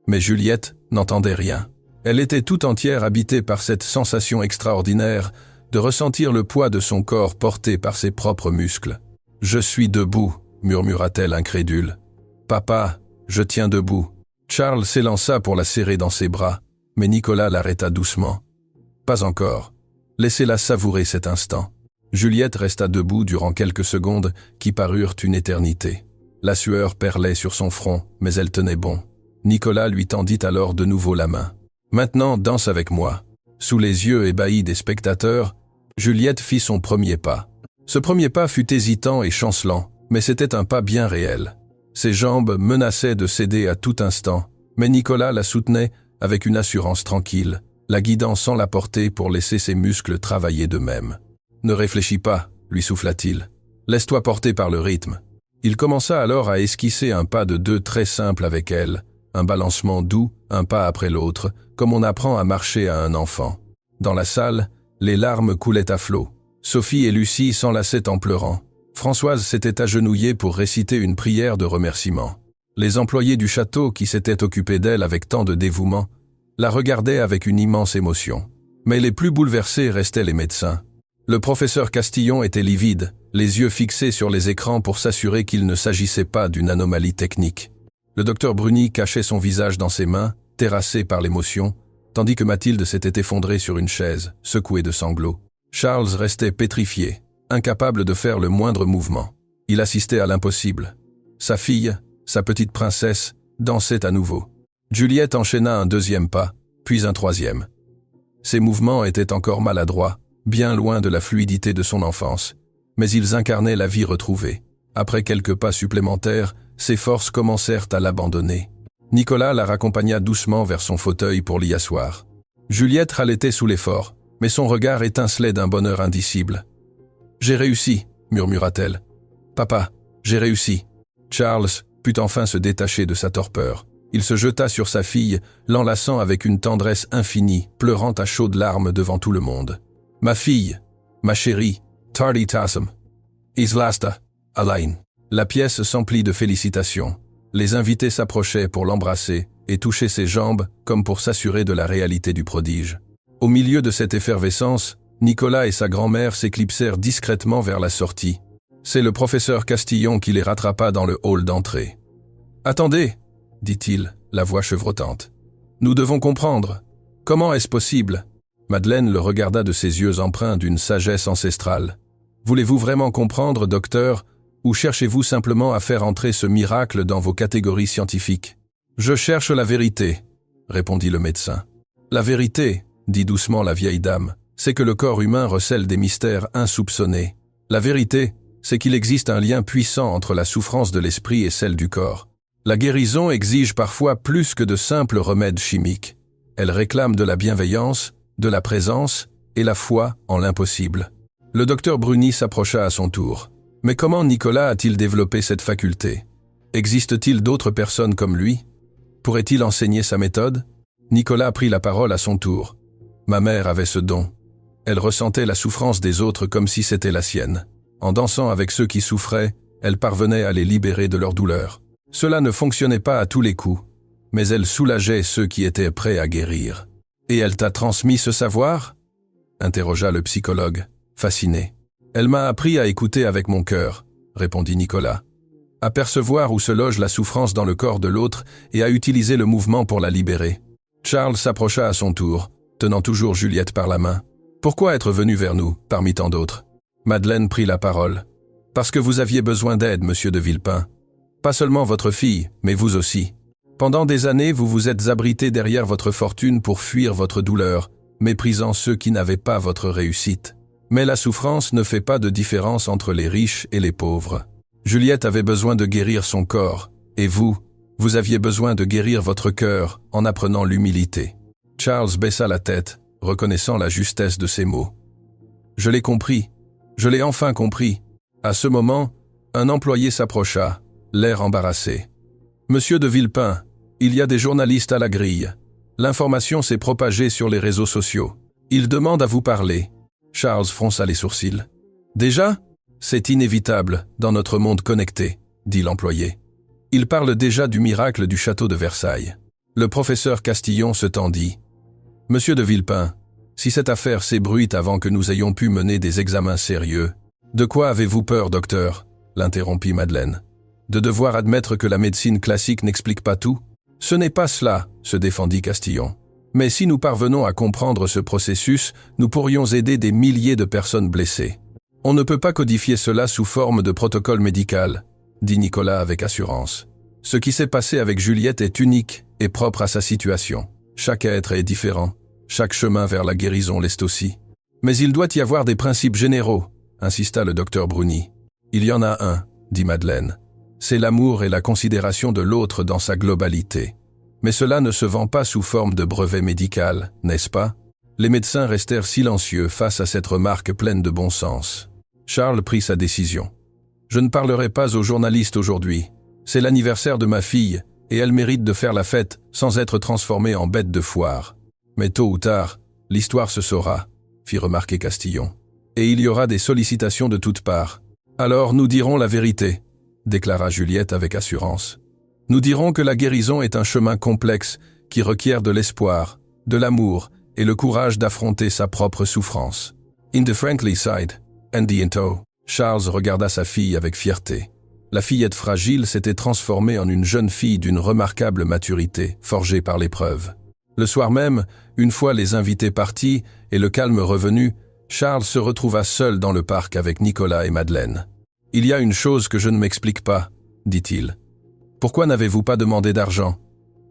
Mais Juliette n'entendait rien. Elle était tout entière habitée par cette sensation extraordinaire de ressentir le poids de son corps porté par ses propres muscles. « Je suis debout », murmura-t-elle incrédule. « Papa, je tiens debout. » Charles s'élança pour la serrer dans ses bras, mais Nicolas l'arrêta doucement. « Pas encore. Laissez-la savourer cet instant. » Juliette resta debout durant quelques secondes qui parurent une éternité. La sueur perlait sur son front, mais elle tenait bon. Nicolas lui tendit alors de nouveau la main. « Maintenant, danse avec moi. » Sous les yeux ébahis des spectateurs, Juliette fit son premier pas. Ce premier pas fut hésitant et chancelant, mais c'était un pas bien réel. Ses jambes menaçaient de céder à tout instant, mais Nicolas la soutenait avec une assurance tranquille, la guidant sans la porter pour laisser ses muscles travailler d'eux-mêmes. « Ne réfléchis pas, » lui souffla-t-il. « Laisse-toi porter par le rythme. » Il commença alors à esquisser un pas de 2 très simple avec elle, Un balancement doux, un pas après l'autre, comme on apprend à marcher à un enfant. Dans la salle, les larmes coulaient à flots. Sophie et Lucie s'enlaçaient en pleurant. Françoise s'était agenouillée pour réciter une prière de remerciement. Les employés du château, qui s'étaient occupés d'elle avec tant de dévouement, la regardaient avec une immense émotion. Mais les plus bouleversés restaient les médecins. Le professeur Castillon était livide, les yeux fixés sur les écrans pour s'assurer qu'il ne s'agissait pas d'une anomalie technique. Le docteur Bruni cachait son visage dans ses mains, terrassé par l'émotion, tandis que Mathilde s'était effondrée sur une chaise, secouée de sanglots. Charles restait pétrifié, incapable de faire le moindre mouvement. Il assistait à l'impossible. Sa fille, sa petite princesse, dansait à nouveau. Juliette enchaîna un deuxième pas, puis un troisième. Ses mouvements étaient encore maladroits, bien loin de la fluidité de son enfance, mais ils incarnaient la vie retrouvée. Après quelques pas supplémentaires, ses forces commencèrent à l'abandonner. Nicolas la raccompagna doucement vers son fauteuil pour l'y asseoir. Juliette halétait sous l'effort, mais son regard étincelait d'un bonheur indicible. « J'ai réussi », murmura-t-elle. « Papa, j'ai réussi. » Charles put enfin se détacher de sa torpeur. Il se jeta sur sa fille, l'enlaçant avec une tendresse infinie, pleurant à chaudes larmes devant tout le monde. « Ma fille, ma chérie, Tardy Tassum, Islasta, Alain. » La pièce s'emplit de félicitations. Les invités s'approchaient pour l'embrasser et toucher ses jambes comme pour s'assurer de la réalité du prodige. Au milieu de cette effervescence, Nicolas et sa grand-mère s'éclipsèrent discrètement vers la sortie. C'est le professeur Castillon qui les rattrapa dans le hall d'entrée. « Attendez !» dit-il, la voix chevrotante. « Nous devons comprendre. Comment est-ce possible ?» Madeleine le regarda de ses yeux empreints d'une sagesse ancestrale. « Voulez-vous vraiment comprendre, docteur, ou cherchez-vous simplement à faire entrer ce miracle dans vos catégories scientifiques ? »« Je cherche la vérité, » répondit le médecin. « La vérité, » dit doucement la vieille dame, « c'est que le corps humain recèle des mystères insoupçonnés. La vérité, c'est qu'il existe un lien puissant entre la souffrance de l'esprit et celle du corps. La guérison exige parfois plus que de simples remèdes chimiques. Elle réclame de la bienveillance, de la présence et la foi en l'impossible. » Le docteur Bruni s'approcha à son tour. Mais comment Nicolas a-t-il développé cette faculté? Existe-t-il d'autres personnes comme lui? Pourrait-il enseigner sa méthode? Nicolas prit la parole à son tour. Ma mère avait ce don. Elle ressentait la souffrance des autres comme si c'était la sienne. En dansant avec ceux qui souffraient, elle parvenait à les libérer de leur douleur. Cela ne fonctionnait pas à tous les coups, mais elle soulageait ceux qui étaient prêts à guérir. Et elle t'a transmis ce savoir? Interrogea le psychologue, fasciné. Elle m'a appris à écouter avec mon cœur, répondit Nicolas. À percevoir où se loge la souffrance dans le corps de l'autre et à utiliser le mouvement pour la libérer. Charles s'approcha à son tour, tenant toujours Juliette par la main. Pourquoi être venu vers nous, parmi tant d'autres? Madeleine prit la parole. Parce que vous aviez besoin d'aide, monsieur de Villepin. Pas seulement votre fille, mais vous aussi. Pendant des années, vous vous êtes abrité derrière votre fortune pour fuir votre douleur, méprisant ceux qui n'avaient pas votre réussite. Mais la souffrance ne fait pas de différence entre les riches et les pauvres. Juliette avait besoin de guérir son corps, et vous aviez besoin de guérir votre cœur en apprenant l'humilité. Charles baissa la tête, reconnaissant la justesse de ses mots. Je l'ai compris. Je l'ai enfin compris. À ce moment, un employé s'approcha, l'air embarrassé. Monsieur de Villepin, il y a des journalistes à la grille. L'information s'est propagée sur les réseaux sociaux. Ils demandent à vous parler. Charles fronça les sourcils. Déjà? C'est inévitable dans notre monde connecté, dit l'employé. Il parle déjà du miracle du château de Versailles. Le professeur Castillon se tendit. Monsieur de Villepin, si cette affaire s'ébruite avant que nous ayons pu mener des examens sérieux, de quoi avez-vous peur, docteur? L'interrompit Madeleine. De devoir admettre que la médecine classique n'explique pas tout? Ce n'est pas cela, se défendit Castillon. Mais si nous parvenons à comprendre ce processus, nous pourrions aider des milliers de personnes blessées. On ne peut pas codifier cela sous forme de protocole médical, dit Nicolas avec assurance. Ce qui s'est passé avec Juliette est unique et propre à sa situation. Chaque être est différent. Chaque chemin vers la guérison l'est aussi. Mais il doit y avoir des principes généraux, insista le docteur Bruni. Il y en a un, dit Madeleine. C'est l'amour et la considération de l'autre dans sa globalité. Mais cela ne se vend pas sous forme de brevet médical, n'est-ce pas? Les médecins restèrent silencieux face à cette remarque pleine de bon sens. Charles prit sa décision. Je ne parlerai pas aux journalistes aujourd'hui. C'est l'anniversaire de ma fille, et elle mérite de faire la fête sans être transformée en bête de foire. Mais tôt ou tard, l'histoire se saura, fit remarquer Castillon. Et il y aura des sollicitations de toutes parts. Alors nous dirons la vérité, déclara Juliette avec assurance. Nous dirons que la guérison est un chemin complexe qui requiert de l'espoir, de l'amour et le courage d'affronter sa propre souffrance. In the friendly side, and the into. Charles regarda sa fille avec fierté. La fillette fragile s'était transformée en une jeune fille d'une remarquable maturité, forgée par l'épreuve. Le soir même, une fois les invités partis et le calme revenu, Charles se retrouva seul dans le parc avec Nicolas et Madeleine. « Il y a une chose que je ne m'explique pas, » dit-il. « Pourquoi n'avez-vous pas demandé d'argent?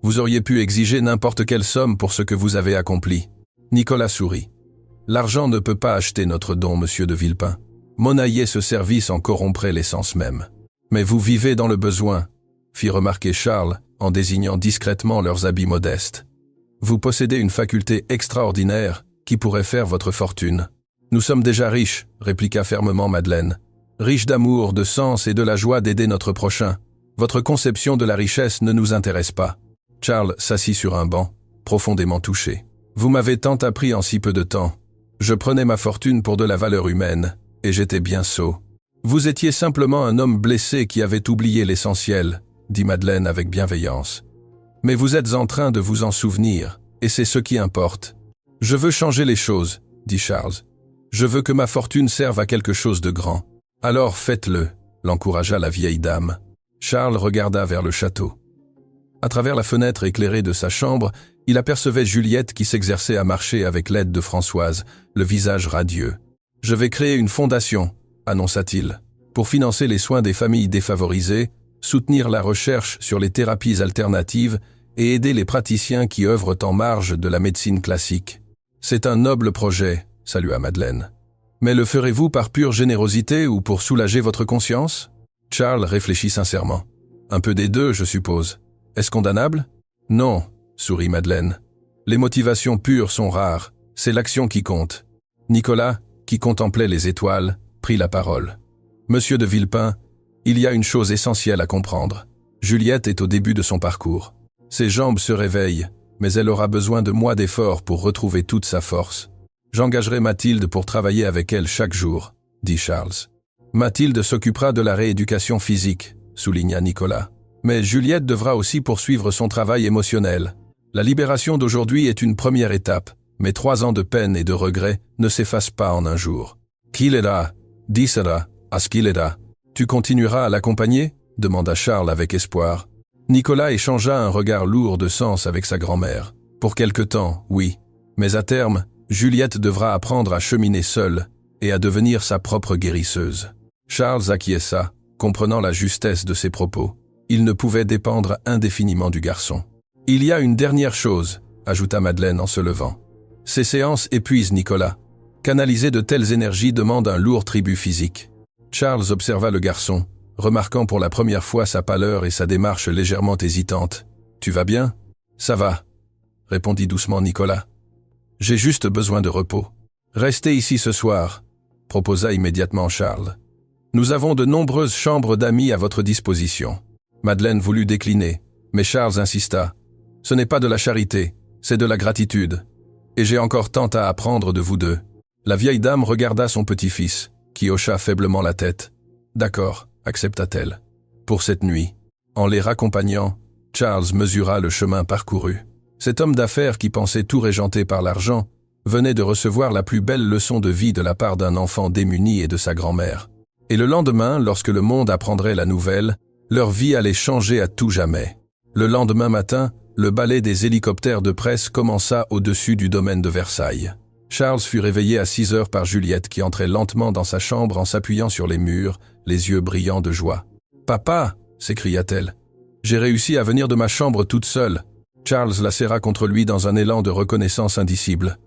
Vous auriez pu exiger n'importe quelle somme pour ce que vous avez accompli. » Nicolas sourit. « L'argent ne peut pas acheter notre don, monsieur de Villepin. Monnayer ce service en corromprait l'essence même. Mais vous vivez dans le besoin, » fit remarquer Charles en désignant discrètement leurs habits modestes. « Vous possédez une faculté extraordinaire qui pourrait faire votre fortune. » « Nous sommes déjà riches, » répliqua fermement Madeleine. « Riches d'amour, de sens et de la joie d'aider notre prochain. Votre conception de la richesse ne nous intéresse pas. » Charles s'assit sur un banc, profondément touché. « Vous m'avez tant appris en si peu de temps. Je prenais ma fortune pour de la valeur humaine, et j'étais bien sot. Vous étiez simplement un homme blessé qui avait oublié l'essentiel, » dit Madeleine avec bienveillance. « Mais vous êtes en train de vous en souvenir, et c'est ce qui importe. »« Je veux changer les choses, » dit Charles. « Je veux que ma fortune serve à quelque chose de grand. »« Alors faites-le, » l'encouragea la vieille dame. Charles regarda vers le château. À travers la fenêtre éclairée de sa chambre, il apercevait Juliette qui s'exerçait à marcher avec l'aide de Françoise, le visage radieux. « Je vais créer une fondation, » annonça-t-il, « pour financer les soins des familles défavorisées, soutenir la recherche sur les thérapies alternatives et aider les praticiens qui œuvrent en marge de la médecine classique. C'est un noble projet, » salua Madeleine. « Mais le ferez-vous par pure générosité ou pour soulager votre conscience ?» Charles réfléchit sincèrement. « Un peu des deux, je suppose. Est-ce condamnable ?»« Non, » sourit Madeleine. « Les motivations pures sont rares, c'est l'action qui compte. » Nicolas, qui contemplait les étoiles, prit la parole. « Monsieur de Villepin, il y a une chose essentielle à comprendre. Juliette est au début de son parcours. Ses jambes se réveillent, mais elle aura besoin de mois d'efforts pour retrouver toute sa force. J'engagerai Mathilde pour travailler avec elle chaque jour, » dit Charles. « Mathilde s'occupera de la rééducation physique, » souligna Nicolas. « Mais Juliette devra aussi poursuivre son travail émotionnel. La libération d'aujourd'hui est une première étape, mais 3 ans de peine et de regrets ne s'effacent pas en un jour. Qu'il est là, dicera, à ce qu'il est là. Tu continueras à l'accompagner » demanda Charles avec espoir. Nicolas échangea un regard lourd de sens avec sa grand-mère. « Pour quelque temps, oui, mais à terme, Juliette devra apprendre à cheminer seule et à devenir sa propre guérisseuse. » Charles acquiesça, comprenant la justesse de ses propos. Il ne pouvait dépendre indéfiniment du garçon. « Il y a une dernière chose, » ajouta Madeleine en se levant. « Ces séances épuisent Nicolas. Canaliser de telles énergies demande un lourd tribut physique. » Charles observa le garçon, remarquant pour la première fois sa pâleur et sa démarche légèrement hésitante. « Tu vas bien ?»« Ça va, » répondit doucement Nicolas. « J'ai juste besoin de repos. »« Restez ici ce soir, » proposa immédiatement Charles. « Nous avons de nombreuses chambres d'amis à votre disposition. » Madeleine voulut décliner, mais Charles insista. « Ce n'est pas de la charité, c'est de la gratitude. Et j'ai encore tant à apprendre de vous deux. » La vieille dame regarda son petit-fils, qui hocha faiblement la tête. « D'accord, » accepta-t-elle. « Pour cette nuit. » En les raccompagnant, Charles mesura le chemin parcouru. Cet homme d'affaires qui pensait tout régenter par l'argent venait de recevoir la plus belle leçon de vie de la part d'un enfant démuni et de sa grand-mère. Et le lendemain, lorsque le monde apprendrait la nouvelle, leur vie allait changer à tout jamais. Le lendemain matin, le balai des hélicoptères de presse commença au-dessus du domaine de Versailles. Charles fut réveillé à 6 heures par Juliette qui entrait lentement dans sa chambre en s'appuyant sur les murs, les yeux brillants de joie. « Papa !» s'écria-t-elle. « J'ai réussi à venir de ma chambre toute seule. » Charles la serra contre lui dans un élan de reconnaissance indicible.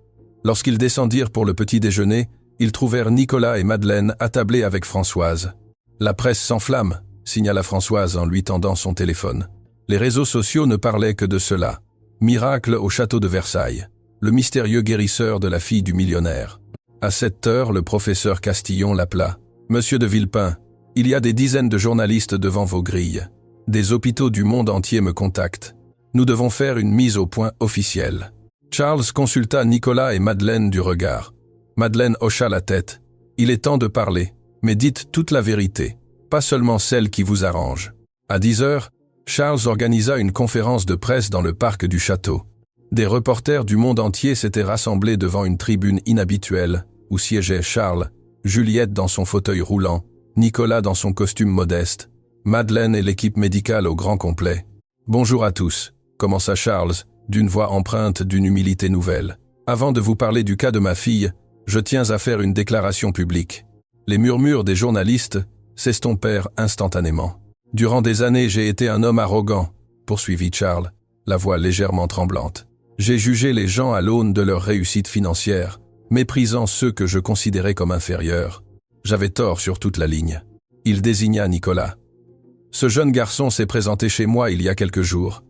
Lorsqu'ils descendirent pour le petit déjeuner, ils trouvèrent Nicolas et Madeleine attablés avec Françoise. « La presse s'enflamme », signala Françoise en lui tendant son téléphone. Les réseaux sociaux ne parlaient que de cela. Miracle au château de Versailles. Le mystérieux guérisseur de la fille du millionnaire. À 7 heures, le professeur Castillon l'appela. « Monsieur de Villepin, il y a des dizaines de journalistes devant vos grilles. Des hôpitaux du monde entier me contactent. Nous devons faire une mise au point officielle. Charles consulta Nicolas et Madeleine du regard. Madeleine hocha la tête. Il est temps de parler, mais dites toute la vérité, pas seulement celle qui vous arrange. À 10 heures, Charles organisa une conférence de presse dans le parc du château. Des reporters du monde entier s'étaient rassemblés devant une tribune inhabituelle, où siégeaient Charles, Juliette dans son fauteuil roulant, Nicolas dans son costume modeste, Madeleine et l'équipe médicale au grand complet. « Bonjour à tous », commença Charles, d'une voix empreinte d'une humilité nouvelle. « Avant de vous parler du cas de ma fille, je tiens à faire une déclaration publique. » Les murmures des journalistes s'estompèrent instantanément. « Durant des années, j'ai été un homme arrogant, » poursuivit Charles, la voix légèrement tremblante. « J'ai jugé les gens à l'aune de leur réussite financière, méprisant ceux que je considérais comme inférieurs. J'avais tort sur toute la ligne. » Il désigna Nicolas. « Ce jeune garçon s'est présenté chez moi il y a quelques jours.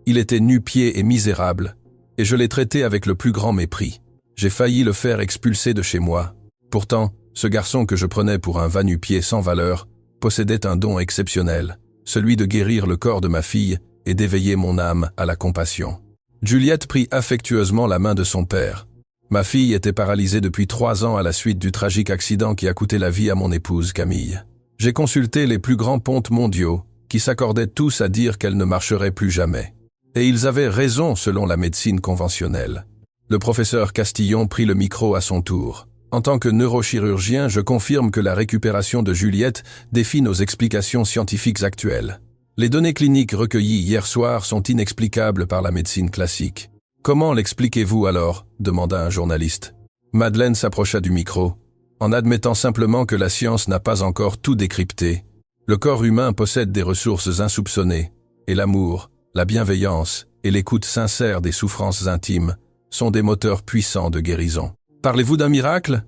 Il était nu-pieds et misérable, et je l'ai traité avec le plus grand mépris. J'ai failli le faire expulser de chez moi. Pourtant, ce garçon que je prenais pour un va-nu-pieds sans valeur possédait un don exceptionnel, celui de guérir le corps de ma fille et d'éveiller mon âme à la compassion. » Juliette prit affectueusement la main de son père. « Ma fille était paralysée depuis 3 ans à la suite du tragique accident qui a coûté la vie à mon épouse Camille. J'ai consulté les plus grands pontes mondiaux, qui s'accordaient tous à dire qu'elle ne marcherait plus jamais. Et ils avaient raison selon la médecine conventionnelle. » Le professeur Castillon prit le micro à son tour. « En tant que neurochirurgien, je confirme que la récupération de Juliette défie nos explications scientifiques actuelles. Les données cliniques recueillies hier soir sont inexplicables par la médecine classique. »« Comment l'expliquez-vous alors ?» demanda un journaliste. Madeleine s'approcha du micro. « En admettant simplement que la science n'a pas encore tout décrypté. Le corps humain possède des ressources insoupçonnées, et l'amour, la bienveillance et l'écoute sincère des souffrances intimes sont des moteurs puissants de guérison. »« Parlez-vous d'un miracle ?»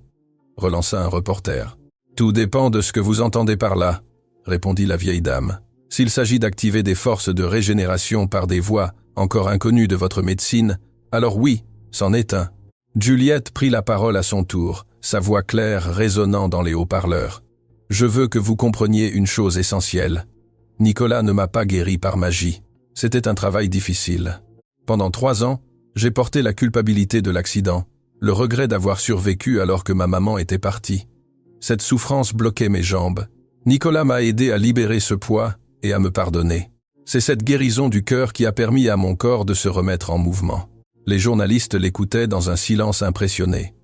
relança un reporter. « Tout dépend de ce que vous entendez par là, » répondit la vieille dame. « S'il s'agit d'activer des forces de régénération par des voies encore inconnues de votre médecine, alors oui, c'en est un. » Juliette prit la parole à son tour, sa voix claire résonnant dans les haut-parleurs. « Je veux que vous compreniez une chose essentielle. Nicolas ne m'a pas guéri par magie. C'était un travail difficile. Pendant 3 ans, j'ai porté la culpabilité de l'accident, le regret d'avoir survécu alors que ma maman était partie. Cette souffrance bloquait mes jambes. Nicolas m'a aidé à libérer ce poids et à me pardonner. C'est cette guérison du cœur qui a permis à mon corps de se remettre en mouvement. » Les journalistes l'écoutaient dans un silence impressionné.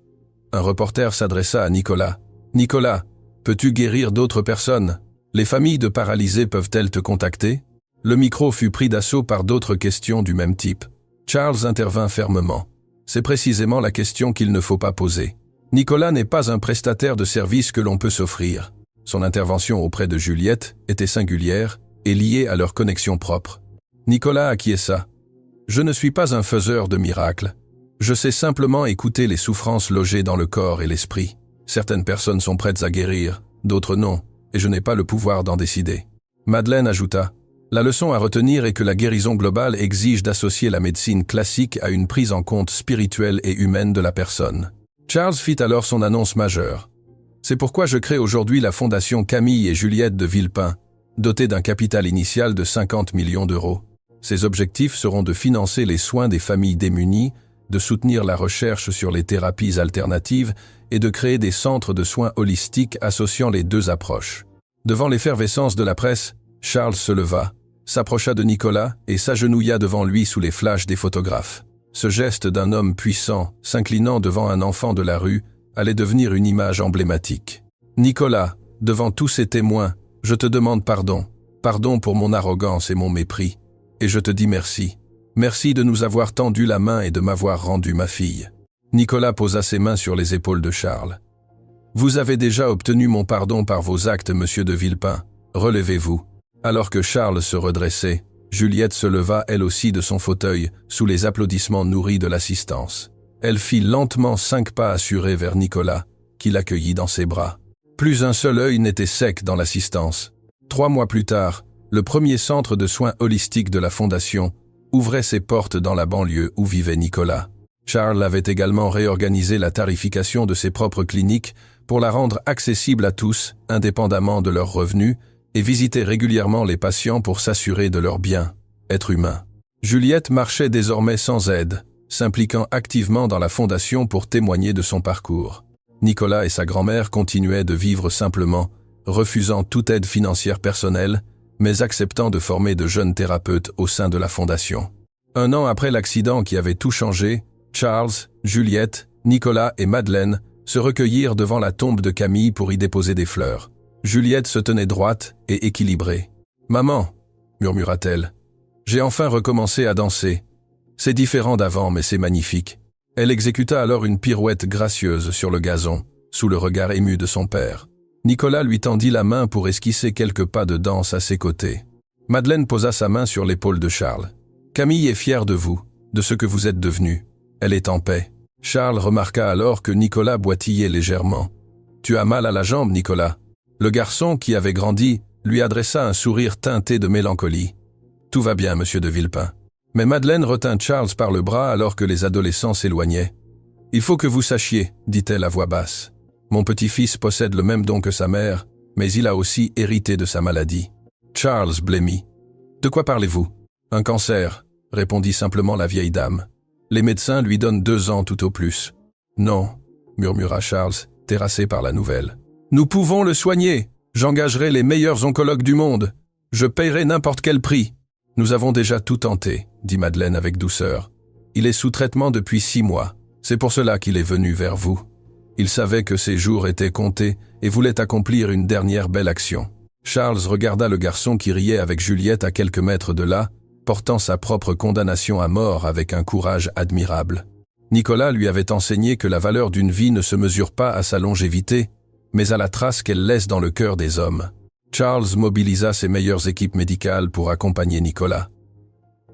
Un reporter s'adressa à Nicolas. « Nicolas, peux-tu guérir d'autres personnes? Les familles de paralysés peuvent-elles te contacter ?» Le micro fut pris d'assaut par d'autres questions du même type. Charles intervint fermement. « C'est précisément la question qu'il ne faut pas poser. Nicolas n'est pas un prestataire de service que l'on peut s'offrir. » Son intervention auprès de Juliette était singulière et liée à leur connexion propre. Nicolas acquiesça. « Je ne suis pas un faiseur de miracles. Je sais simplement écouter les souffrances logées dans le corps et l'esprit. Certaines personnes sont prêtes à guérir, d'autres non, et je n'ai pas le pouvoir d'en décider. » Madeleine ajouta. La leçon à retenir est que la guérison globale exige d'associer la médecine classique à une prise en compte spirituelle et humaine de la personne. Charles fit alors son annonce majeure. C'est pourquoi je crée aujourd'hui la fondation Camille et Juliette de Villepin, dotée d'un capital initial de 50 millions d'euros. Ses objectifs seront de financer les soins des familles démunies, de soutenir la recherche sur les thérapies alternatives et de créer des centres de soins holistiques associant les deux approches. Devant l'effervescence de la presse, Charles se leva, s'approcha de Nicolas et s'agenouilla devant lui sous les flashs des photographes. Ce geste d'un homme puissant, s'inclinant devant un enfant de la rue, allait devenir une image emblématique. « Nicolas, devant tous ces témoins, je te demande pardon. Pardon pour mon arrogance et mon mépris. Et je te dis merci. Merci de nous avoir tendu la main et de m'avoir rendu ma fille. » Nicolas posa ses mains sur les épaules de Charles. « Vous avez déjà obtenu mon pardon par vos actes, monsieur de Villepin. Relevez-vous. » Alors que Charles se redressait, Juliette se leva elle aussi de son fauteuil, sous les applaudissements nourris de l'assistance. Elle fit lentement 5 pas assurés vers Nicolas, qui l'accueillit dans ses bras. Plus un seul œil n'était sec dans l'assistance. 3 mois plus tard, le premier centre de soins holistiques de la Fondation ouvrait ses portes dans la banlieue où vivait Nicolas. Charles avait également réorganisé la tarification de ses propres cliniques pour la rendre accessible à tous, indépendamment de leurs revenus, et visitait régulièrement les patients pour s'assurer de leur bien, être humain. Juliette marchait désormais sans aide, s'impliquant activement dans la fondation pour témoigner de son parcours. Nicolas et sa grand-mère continuaient de vivre simplement, refusant toute aide financière personnelle, mais acceptant de former de jeunes thérapeutes au sein de la fondation. 1 an après l'accident qui avait tout changé, Charles, Juliette, Nicolas et Madeleine se recueillirent devant la tombe de Camille pour y déposer des fleurs. Juliette se tenait droite et équilibrée. « Maman » murmura-t-elle, « j'ai enfin recommencé à danser. C'est différent d'avant, mais c'est magnifique. » Elle exécuta alors une pirouette gracieuse sur le gazon, sous le regard ému de son père. Nicolas lui tendit la main pour esquisser quelques pas de danse à ses côtés. Madeleine posa sa main sur l'épaule de Charles. « Camille est fière de vous, de ce que vous êtes devenu. Elle est en paix. » Charles remarqua alors que Nicolas boitillait légèrement. « Tu as mal à la jambe, Nicolas ?» Le garçon, qui avait grandi, lui adressa un sourire teinté de mélancolie. « Tout va bien, monsieur de Villepin. » Mais Madeleine retint Charles par le bras alors que les adolescents s'éloignaient. « Il faut que vous sachiez, dit-elle à voix basse. Mon petit-fils possède le même don que sa mère, mais il a aussi hérité de sa maladie. » Charles blêmit. « De quoi parlez-vous ? » « Un cancer, répondit simplement la vieille dame. « Les médecins lui donnent 2 ans tout au plus. »« Non, murmura Charles, terrassé par la nouvelle. « Nous pouvons le soigner. J'engagerai les meilleurs oncologues du monde. Je paierai n'importe quel prix. »« Nous avons déjà tout tenté, dit Madeleine avec douceur. Il est sous traitement depuis 6 mois. C'est pour cela qu'il est venu vers vous. Il savait que ses jours étaient comptés et voulait accomplir une dernière belle action. » Charles regarda le garçon qui riait avec Juliette à quelques mètres de là, portant sa propre condamnation à mort avec un courage admirable. Nicolas lui avait enseigné que la valeur d'une vie ne se mesure pas à sa longévité, mais à la trace qu'elle laisse dans le cœur des hommes. Charles mobilisa ses meilleures équipes médicales pour accompagner Nicolas.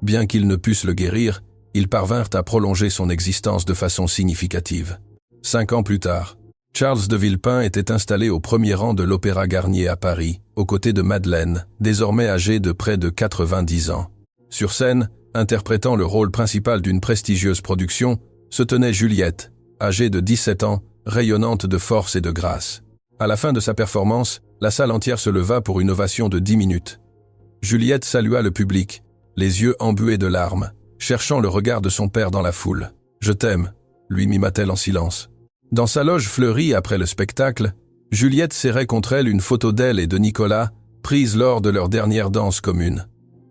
Bien qu'ils ne pussent le guérir, ils parvinrent à prolonger son existence de façon significative. 5 ans plus tard, Charles de Villepin était installé au premier rang de l'Opéra Garnier à Paris, aux côtés de Madeleine, désormais âgée de près de 90 ans. Sur scène, interprétant le rôle principal d'une prestigieuse production, se tenait Juliette, âgée de 17 ans, rayonnante de force et de grâce. À la fin de sa performance, la salle entière se leva pour une ovation de 10 minutes. Juliette salua le public, les yeux embués de larmes, cherchant le regard de son père dans la foule. « Je t'aime », lui mima-t-elle en silence. Dans sa loge fleurie après le spectacle, Juliette serrait contre elle une photo d'elle et de Nicolas, prise lors de leur dernière danse commune.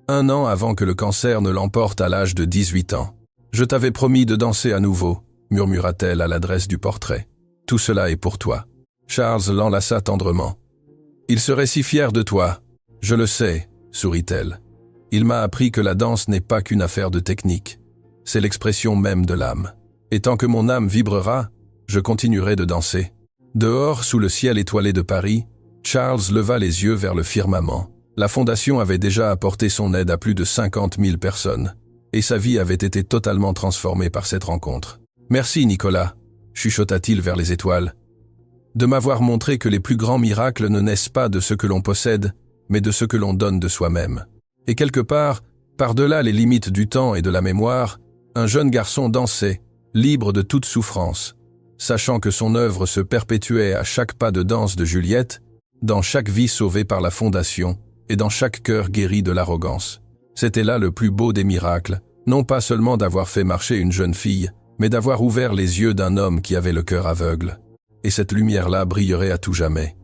1 an avant que le cancer ne l'emporte à l'âge de 18 ans. « Je t'avais promis de danser à nouveau », murmura-t-elle à l'adresse du portrait. « Tout cela est pour toi. » Charles l'enlaça tendrement. « Il serait si fier de toi. »« Je le sais, » sourit-elle. « Il m'a appris que la danse n'est pas qu'une affaire de technique. C'est l'expression même de l'âme. Et tant que mon âme vibrera, je continuerai de danser. » Dehors, sous le ciel étoilé de Paris, Charles leva les yeux vers le firmament. La fondation avait déjà apporté son aide à plus de 50 000 personnes, et sa vie avait été totalement transformée par cette rencontre. « Merci, Nicolas », chuchota-t-il vers les étoiles, « de m'avoir montré que les plus grands miracles ne naissent pas de ce que l'on possède, mais de ce que l'on donne de soi-même. » Et quelque part, par-delà les limites du temps et de la mémoire, un jeune garçon dansait, libre de toute souffrance, sachant que son œuvre se perpétuait à chaque pas de danse de Juliette, dans chaque vie sauvée par la fondation et dans chaque cœur guéri de l'arrogance. C'était là le plus beau des miracles, non pas seulement d'avoir fait marcher une jeune fille, mais d'avoir ouvert les yeux d'un homme qui avait le cœur aveugle. Et cette lumière-là brillerait à tout jamais.